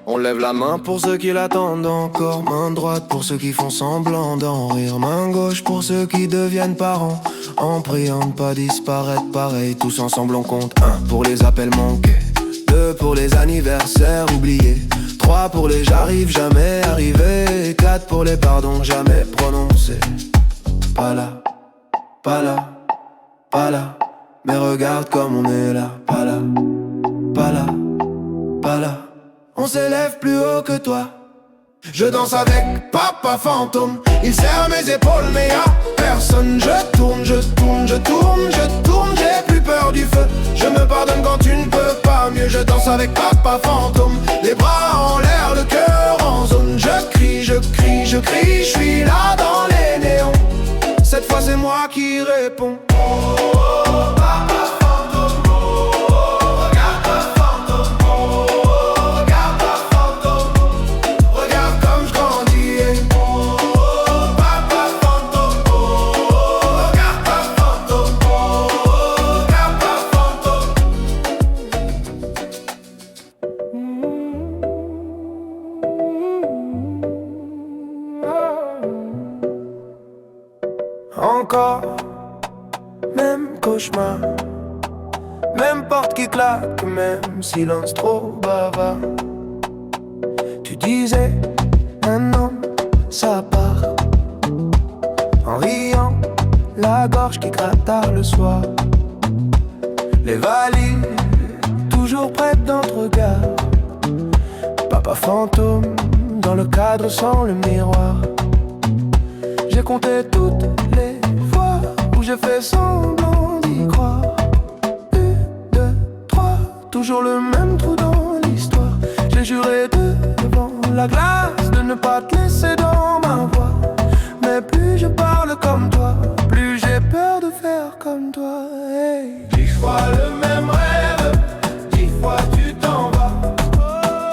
S2: On lève la main pour ceux qui l'attendent encore. Main droite pour ceux qui font semblant d'en rire. Main gauche pour ceux qui deviennent parents. En priant de pas disparaître pareil. Tous ensemble on compte. 1 pour les appels manqués. 2 pour les anniversaires oubliés. 3 pour les j'arrive jamais arrivé. 4 pour les pardons jamais prononcés. Pas là, pas là, pas là. Mais regarde comme on est là. Pas là, pas là, pas là. On s'élève plus haut que toi. Je danse avec papa fantôme. Il serre mes épaules mais y'a personne. Je tourne, j'ai plus peur du feu. Je me pardonne quand tu ne peux pas mieux. Je danse avec papa fantôme. Les bras en l'air, le cœur en zone. Je crie, je suis là dans les néons. Cette fois c'est moi qui réponds. Encore, même cauchemar, même porte qui claque, même silence trop bavard. Tu disais, un homme, ça part. En riant, la gorge qui gratte tard le soir. Les valises, toujours prêtes dans ton regard. Papa fantôme, dans le cadre sans le miroir. J'ai compté toutes les fois où j'ai fait semblant d'y croire. 1, 2, 3, toujours le même trou dans l'histoire. J'ai juré devant la glace de ne pas te laisser dans ma voix. Mais plus je parle comme toi, plus j'ai peur de faire comme toi. Hey. 10 fois le même rêve, 10 fois tu t'en vas.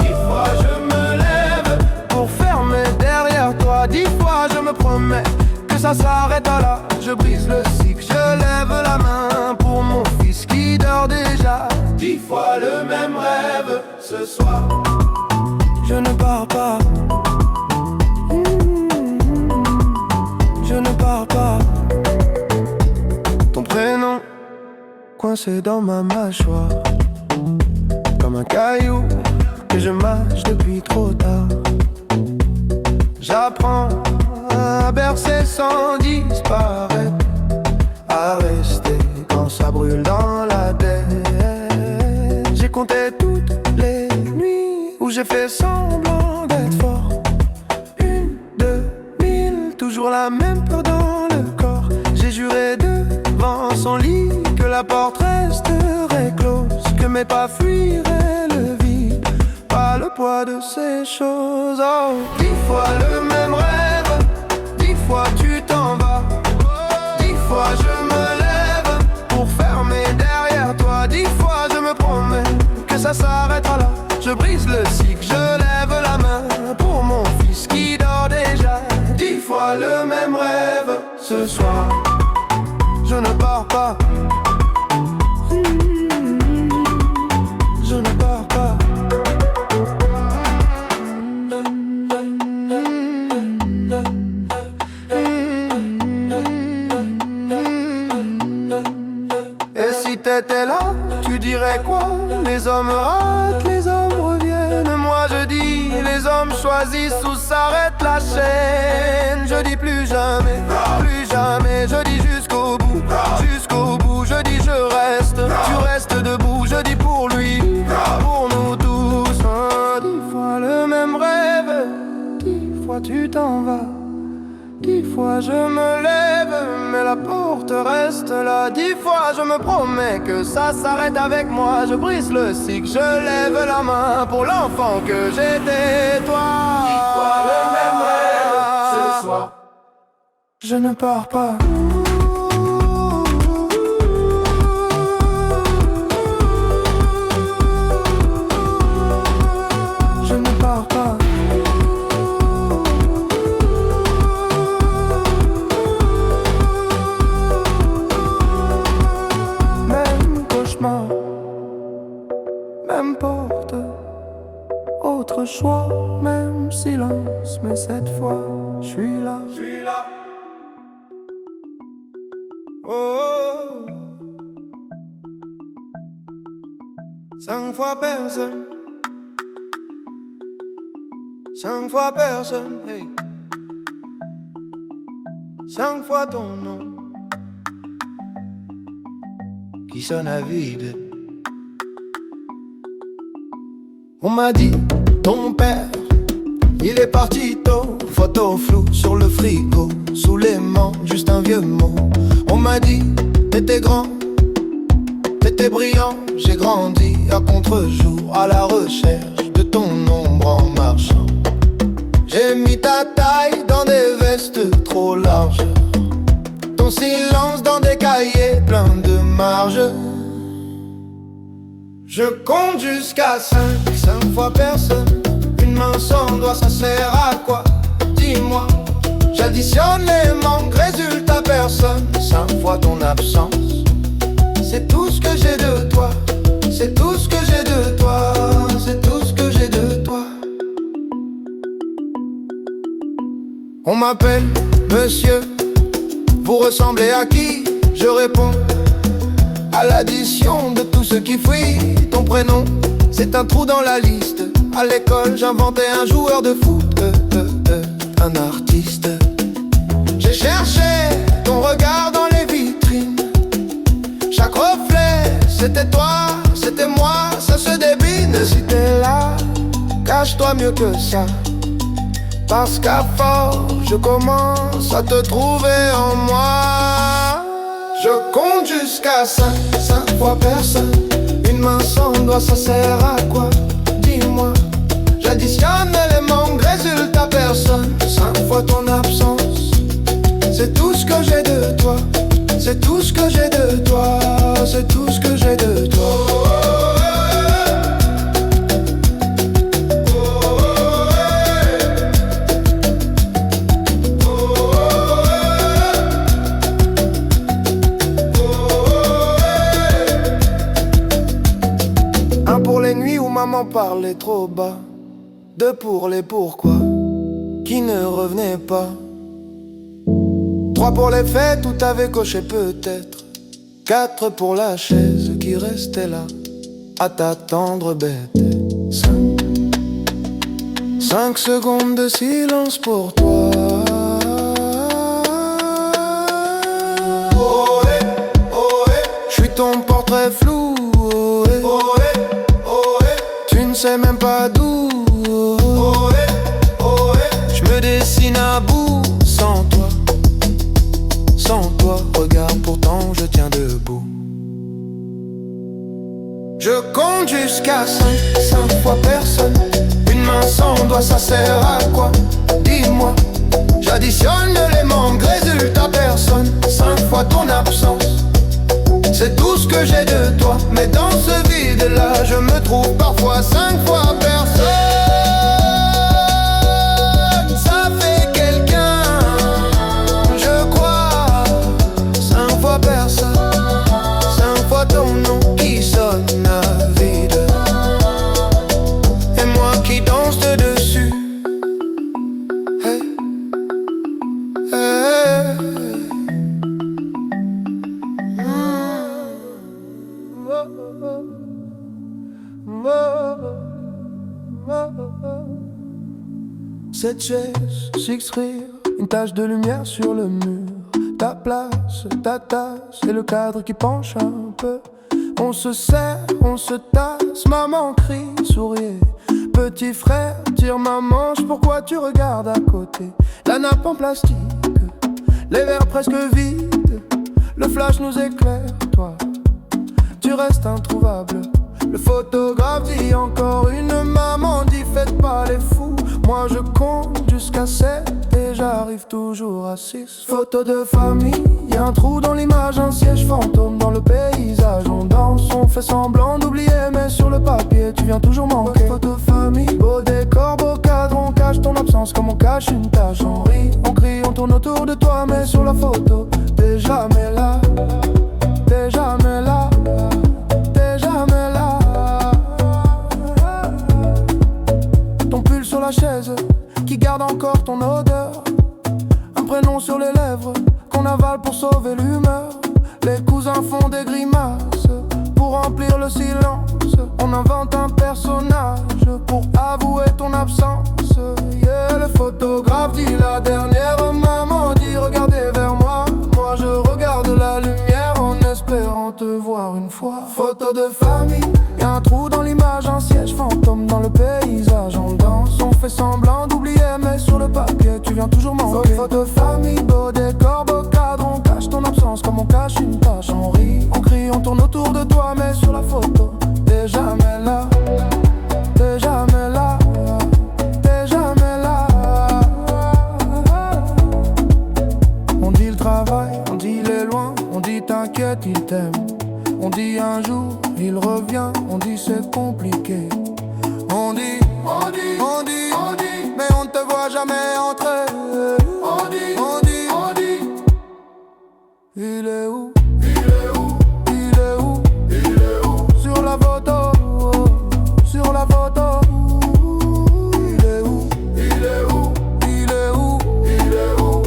S2: 10 fois je me lève, je brise le cycle, je lève la main pour mon fils qui dort déjà. 10 fois le même rêve ce soir. Je ne pars pas. Je ne pars pas. Ton prénom coincé dans ma mâchoire, comme un caillou que je mâche depuis trop tard. J'apprends à bercer sans disparaître, à rester quand ça brûle dans la tête. J'ai compté toutes les nuits où j'ai fait semblant d'être fort. 1, 2, 1000, toujours la même peur dans le corps. J'ai juré devant son lit que la porte resterait close, que mes pas fuiraient le vide, pas le poids de ces choses. Oh, 10 fois le même rêve, 10 fois tu t'en vas, 10 fois je me lève pour fermer derrière toi. 10 fois je me promets que ça s'arrêtera là. Je brise le cycle, je lève la main pour mon fils qui dort déjà. 10 fois le même rêve ce soir. Je ne pars pas. Je ne pars pas. Et si t'étais là, tu dirais quoi? Les hommes ratent, les hommes reviennent. Moi je dis, les hommes choisissent où s'arrête la chaîne. Je dis plus jamais, plus jamais. Je dis jusqu'au bout, jusqu'au bout. Je dis je reste, tu restes debout. Je dis pour lui, pour nous tous. 10 fois le même rêve, 10 fois tu t'en vas. 10 fois je me lève, mais la porte reste là. 10 fois je me promets que ça s'arrête avec moi. Je brise le cycle, je lève la main pour l'enfant que j'étais, toi. 10 fois le même rêve ce soir. Je ne pars pas. Je ne pars pas. Même porte, autre choix, même silence, mais cette fois, je suis là. Oh, 5 fois personne, 5 fois personne, hey. 5 fois ton nom qui sonne à vide. On m'a dit, ton père, il est parti tôt. Photo floue sur le frigo, sous l'aimant, juste un vieux mot. On m'a dit, t'étais grand, t'étais brillant. J'ai grandi à contre-jour, à la recherche de ton ombre en marchant. J'ai mis ta taille dans des vestes trop larges, ton silence dans des cahiers pleins de marges. Je compte jusqu'à 5, 5 fois personne. Une main sans doigt, ça sert à quoi? Dis-moi. J'additionne les manques, résultat personne. 5 fois ton absence. C'est tout ce que j'ai de toi. C'est tout ce que j'ai de toi. C'est tout ce que j'ai de toi. On m'appelle monsieur. Vous ressemblez à qui? Je réponds à l'addition de tout ce qui fuit. Ton prénom, c'est un trou dans la liste. À l'école, j'inventais un joueur de foot, un artiste. J'ai cherché ton regard dans les vitrines. Chaque reflet, c'était toi, c'était moi, ça se débine. Si t'es là, cache-toi mieux que ça. Parce qu'à force, je commence à te trouver en moi. Je compte jusqu'à 5, 5 fois personne. Une main sans doigt, ça sert à quoi? Dis-moi. J'additionne les manques, résultat personne. 5 fois ton absence. C'est tout ce que j'ai de toi. C'est tout ce que j'ai de toi. C'est tout ce que j'ai de toi. parlait trop bas, de pour les pourquoi qui ne revenaient pas. 3 pour les fêtes où t'avais coché peut-être, 4 pour la chaise qui restait là à t'attendre bête. 5 secondes de silence pour toi. Ohé, ohé, j'suis ton portrait flou. Ohé, ohé, ohé, tu ne sais même pas d'où. Ohé, ohé, j'me dessine à bout sans toi. Sans toi, regarde pourtant je tiens debout. Je compte jusqu'à 5 fois personne. Une main sans doigt, ça sert à quoi? Dis-moi. J'additionne les manques, résultat personne. 5 fois ton absence, c'est tout ce que j'ai de toi. Mais dans ce vide-là, je me trouve parfois 5 fois personne. Ça fait quelqu'un, je crois. 5 fois personne, 5 fois ton nom qui sonne à vide. Et moi qui danse de dessus. Hey, hey. Cette chaise, 6 rires, une tache de lumière sur le mur. Ta place, ta tasse et le cadre qui penche un peu. On se serre, on se tasse, maman crie, souriez. Petit frère, tire ma manche, pourquoi tu regardes à côté? La nappe en plastique, les verres presque vides. Le flash nous éclaire, toi, tu restes introuvable. Le photographe dit encore une maman dit faites pas les fous. Moi je compte jusqu'à 7 et j'arrive toujours à 6. Photo de famille, y'a un trou dans l'image, un siège fantôme dans le paysage. On danse, on fait semblant d'oublier, mais sur le papier tu viens toujours manquer. Photo de famille, beau décor, beau cadre, on cache ton absence comme on cache une tache. On rit, on crie, on tourne autour de toi, mais sur la photo t'es jamais là. T'es jamais là. T'es jamais là. Ton pull sur la chaise qui garde encore ton odeur. Un prénom sur les lèvres qu'on avale pour sauver l'humeur. Les cousins font des grimaces pour remplir le silence. On invente un personnage pour avouer ton absence. Yeah, le photographe dit la dernière maman dit regardez vers moi. Moi je regarde la lumière en espérant te voir une fois. Photo de famille, y'a un trou dans l'image, un siège fantôme dans le paysage. On danse, on fait semblant d'oublier, mais sur le papier tu viens toujours manquer. Photo de famille, beau décor, beau cadre, on cache ton absence comme on cache une tache. On rit, on crie, on tourne autour de toi, mais sur la photo t'es jamais là. T'es jamais là. T'es jamais là. On dit le travail, on dit il est loin, on dit t'inquiète, il t'aime. On dit un jour, il revient, on dit c'est compliqué. On dit, on dit, on dit, on dit, mais on ne te voit jamais entrer. On dit, on dit, on dit, il est où? Il est où? Il est où? Il est où? Sur la photo, sur la photo. Il est où? Il est où? Il est où? Il est où?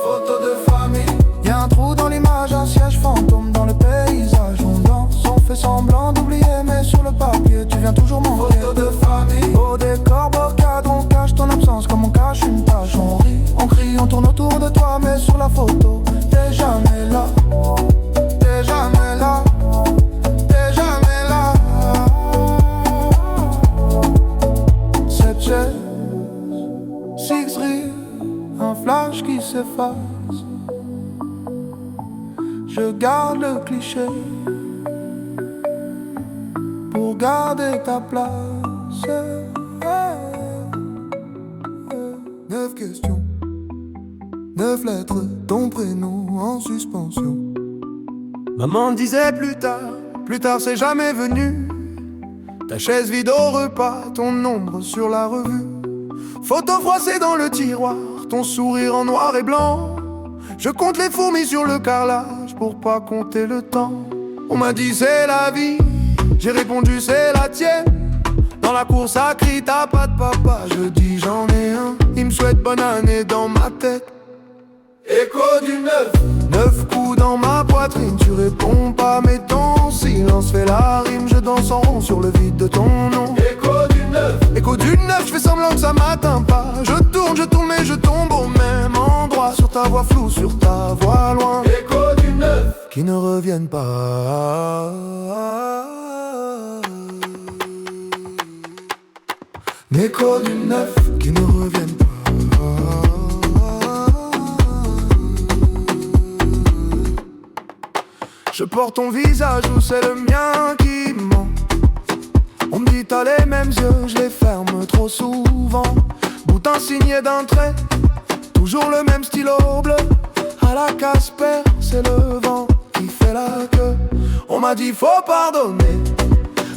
S2: Photo de famille, y'a un trou dans l'image, un siège fantôme dans le paysage. On danse, on fait semblant d'oublier, mais sur le papier tu viens toujours manquer. Photo de famille, beau décor, beau cadre, on cache ton absence comme on cache une tache. On rit, on crie, on tourne autour de toi, mais sur la photo t'es jamais là. T'es jamais là. T'es jamais là. Cette chaise, 6 rires, un flash qui s'efface. Je garde le cliché pour garder ta place. 9 questions, 9 lettres, ton prénom en suspension. Maman disait plus tard c'est jamais venu. Ta chaise vide au repas, ton ombre sur la revue. Photo froissée dans le tiroir, ton sourire en noir et blanc. Je compte les fourmis sur le carrelage pour pas compter le temps. On m'a dit c'est la vie, j'ai répondu c'est la tienne. Dans la course à cri t'as pas de papa, je dis j'en ai un. Il me souhaite bonne année dans ma tête. Écho du 9 coups dans ma poitrine, tu réponds pas mais ton silence fait la rime. Je danse en rond sur le vide de ton nom. Écho du 9, je fais semblant que ça m'atteint pas. Je tourne mais je tombe au même endroit. Sur ta voix floue, sur ta voix loin. Écho du 9 qui ne reviennent pas. Écho du 9 qui ne reviennent pas. Je porte ton visage ou c'est le mien qui ment. On me dit t'as les mêmes yeux, je les ferme trop souvent. Boutin signé d'un trait, toujours le même stylo bleu. À la Casper, c'est le vent qui fait la queue. On m'a dit faut pardonner,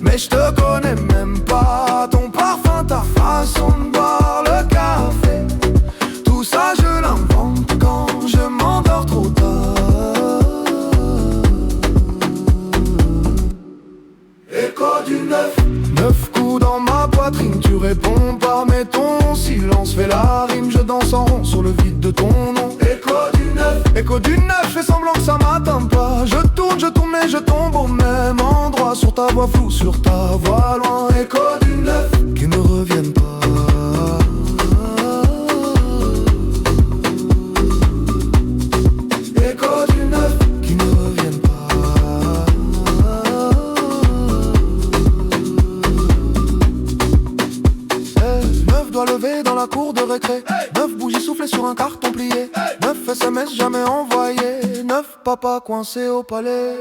S2: mais je te connais même pas. Ton parfum, ta façon de boire le café, tout ça je l'invente quand je m'endors trop tard. Écho du 9 coups dans ma poitrine, tu réponds pas mais ton silence fait la rime. Je danse en rond sur le vide de ton nom. Écho du 9, je fais semblant que ça m'atteint pas. Je tourne mais je tombe au même endroit. Sur ta voix floue, sur ta voix loin. Écho du 9 qui ne reviennent pas. Écho du 9 qui ne reviennent pas. 9 doigts levés dans la cour de récré. 9 bougies soufflées sur un carton plié. 9 SMS jamais envoyés. 9 papas coincés au palais.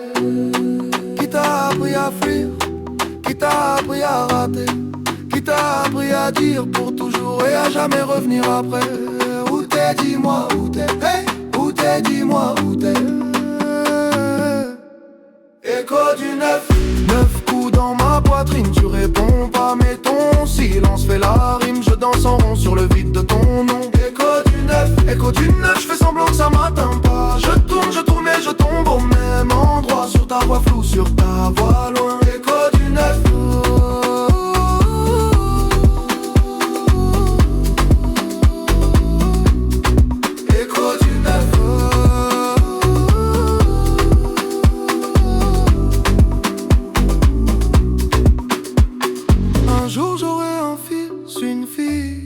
S2: Qui t'a appris à fuir? Qui t'a appris à rater? Qui t'a appris à dire pour toujours et à jamais revenir après? Où t'es, dis-moi où t'es? Hey, où t'es, dis-moi où t'es? Écho du 9 coups dans ma poitrine, tu réponds pas mais ton silence fait la rime. Je danse en rond sur le vide de ton nom. Écho du 9, je fais semblant que ça m'atteint pas. Je tourne mais je tombe au même endroit. Sur ta voix floue, sur ta voix loin. Écho du 9. Écho du 9. Un jour j'aurai un fils, une fille.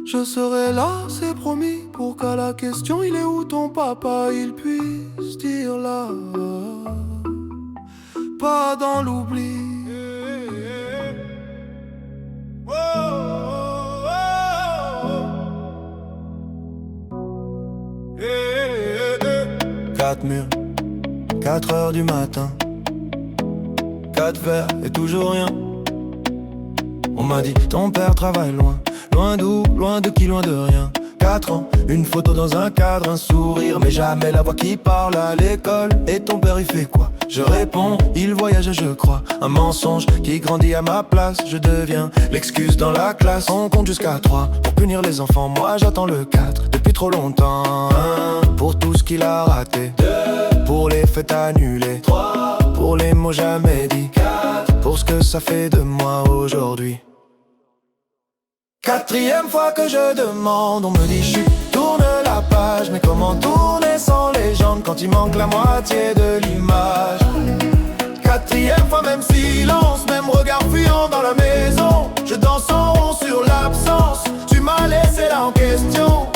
S2: Je serai là, c'est promis, pour qu'à la question il est où ton papa, il puisse dire là, pas dans l'oubli. 4 murs, 4 heures du matin, 4 verres et toujours rien. On m'a dit ton père travaille loin. Loin d'où, loin de qui, loin de rien. 4 ans, une photo dans un cadre, un sourire, mais jamais la voix qui parle à l'école. Et ton père il fait quoi? Je réponds, il voyage je crois. Un mensonge qui grandit à ma place. Je deviens l'excuse dans la classe. On compte jusqu'à 3 pour punir les enfants. Moi j'attends le 4 depuis trop longtemps. 1 pour tout ce qu'il a raté. 2 pour les fêtes annulées. 3 pour les mots jamais dits. 4 pour ce que ça fait de moi aujourd'hui. 4e fois que je demande, on me dit chut, tourne la page. Mais comment tourner sans légende quand il manque la moitié de l'image? 4e fois, même silence, même regard fuyant dans la maison. Je danse en rond sur l'absence, tu m'as laissé là en question.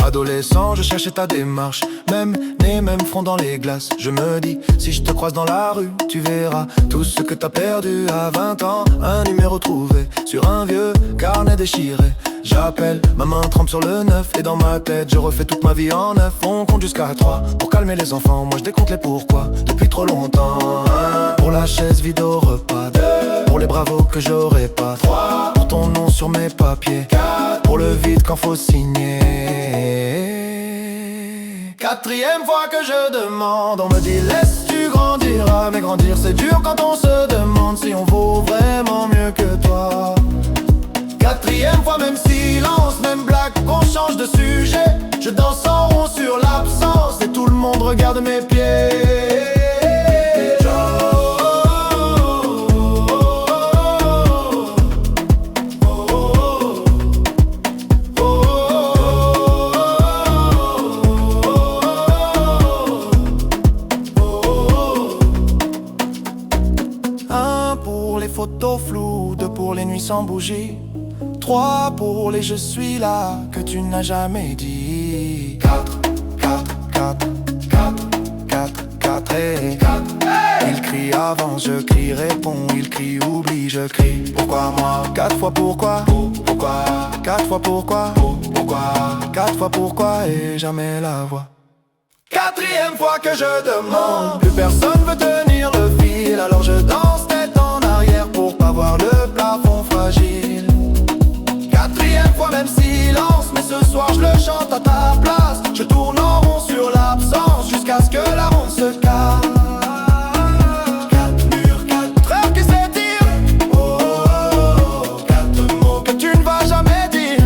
S2: Adolescent, je cherchais ta démarche, même nez, même front dans les glaces. Je me dis, si je te croise dans la rue, tu verras tout ce que t'as perdu à 20 ans. Un numéro trouvé sur un vieux carnet déchiré. J'appelle, ma main trempe sur le 9. Et dans ma tête, je refais toute ma vie en 9. On compte jusqu'à 3 pour calmer les enfants. Moi je décompte les pourquoi depuis trop longtemps. 1 pour la chaise vide au repas. 2 pour les bravos que j'aurais pas. 3 pour ton nom sur mes papiers. 4 pour le vide quand faut signer. 4e fois que je demande, on me dit laisse tu grandiras. Mais grandir c'est dur quand on se demande si on vaut vraiment mieux que toi. 4e fois, même silence, même blague, qu'on change de sujet. Je danse en rond sur l'absence et tout le monde regarde mes pieds.
S4: pour les photos floues, 2 pour les nuits sans bougie, 3 pour les je suis là que tu n'as jamais dit. 4, 4, 4, 4, 4, 4 et 4. Il crie avance, je crie réponds, il crie oublie, je crie pourquoi moi. 4 fois pourquoi, pourquoi, 4 fois pourquoi, pourquoi, 4 fois pourquoi et jamais la voix. 4e fois que je demande, plus personne veut tenir le fil, alors je danse tête en arrière pour pas voir le plafond fragile. 4e fois même silence, mais ce soir je le chante à ta place. Je tourne en rond sur l'absence jusqu'à ce que la ronde se casse. 4 murs, 4 heures qui s'étirent, oh, oh, oh, 4 mots que tu ne vas jamais dire.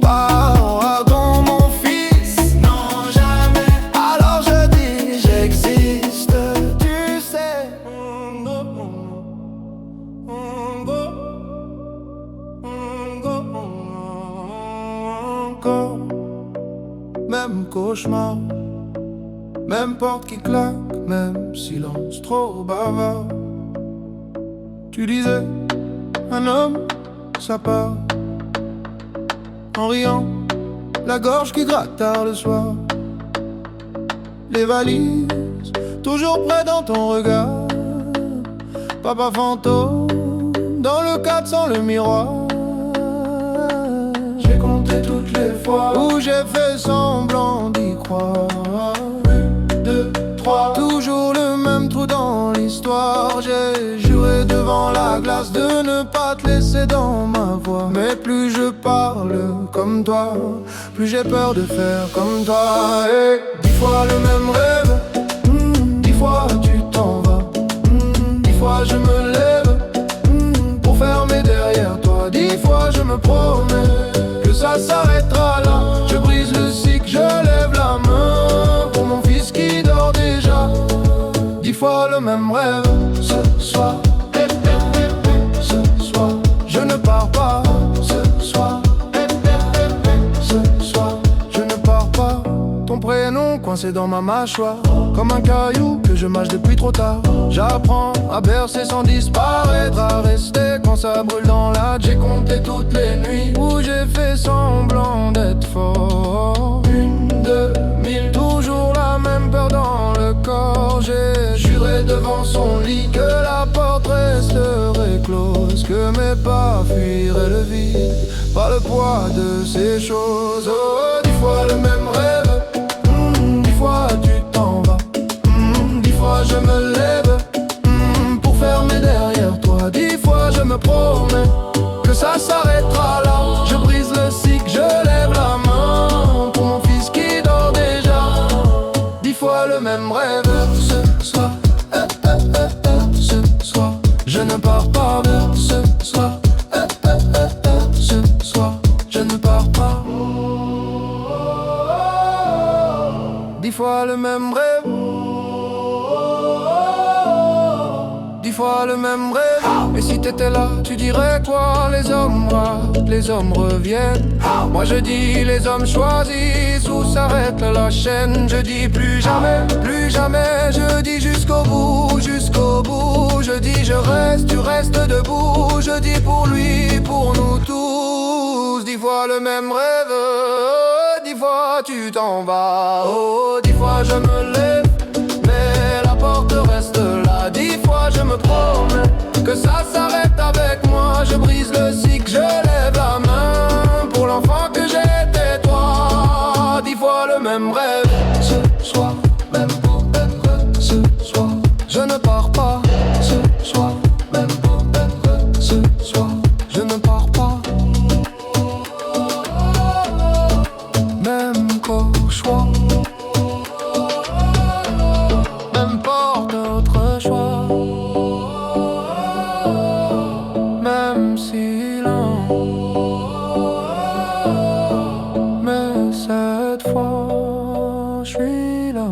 S4: Pardon mon fils, non jamais. Alors je dis j'existe, tu sais. Même cauchemar, même porte qui claque, même silence trop bavard. Tu disais, un homme, ça part. En riant, la gorge qui gratte tard le soir. Les valises, toujours près dans ton regard. Papa fantôme, dans le cadre sans le miroir. J'ai compté toutes les fois où j'ai fait semblant d'y croire. 1, 2, 3, toujours le même trou dans l'histoire. J'ai juré devant la glace de ne pas te laisser dans ma voix. Mais plus je parle comme toi, plus j'ai peur de faire comme toi. Et 10 fois le même rêve, 10 fois tu t'en vas, 10 fois je me lève pour fermer derrière toi. 10 fois je me promets que ça s'arrêtera là. Je brise le cycle, je lève la main pour mon fils qui dort déjà. 10 fois le même rêve. Ce soir, ce soir, je ne pars pas. Ce soir, ce soir, je ne pars pas. Ton prénom coincé dans ma mâchoire, comme un caillou que je mâche depuis trop tard. J'apprends à bercer sans disparaître, à rester quand ça brûle dans la. J'ai compté toutes les nuits où j'ai fait semblant d'être fort. 1, 2, 1000, toujours la même peur dans le corps. J'ai juré devant son lit que la porte resterait close, que mes pas fuiraient le vide, pas le poids de ces choses. Oh, 10 fois le même rêve, 10 fois tu t'en vas, 10 fois je me lève pour fermer derrière toi. 10 fois je me promets que ça s'arrêtera là. Je brise le cycle, je lève la main pour mon fils qui dort déjà. 10 fois le même rêve. Ce soir, ce soir, je ne pars pas. Ce soir, ce soir, je ne pars pas. 10 fois le même rêve, 10 fois le même rêve. Et si t'étais là, tu dirais quoi? Les hommes ratent, les hommes reviennent. Moi je dis les hommes choisissent où s'arrête la chaîne. Je dis plus jamais, plus jamais. Je dis jusqu'au bout, jusqu'au bout. Je dis je reste, tu restes debout. Je dis pour lui, pour nous tous. 10 fois le même rêve, 10 fois tu t'en vas. Oh, 10 fois je me lève, mais la porte reste là. 10 fois je me promets que ça s'arrête avec moi. Je brise le cycle, je lève la main pour l'enfant que j'étais toi. 10 fois le même rêve. Ce soir, même pour être ce soir, je ne pars pas. Ce soir, même pour être ce soir, je ne pars pas. Même cauchemar, même porte notre choix, même silence. Mais cette fois, je suis là.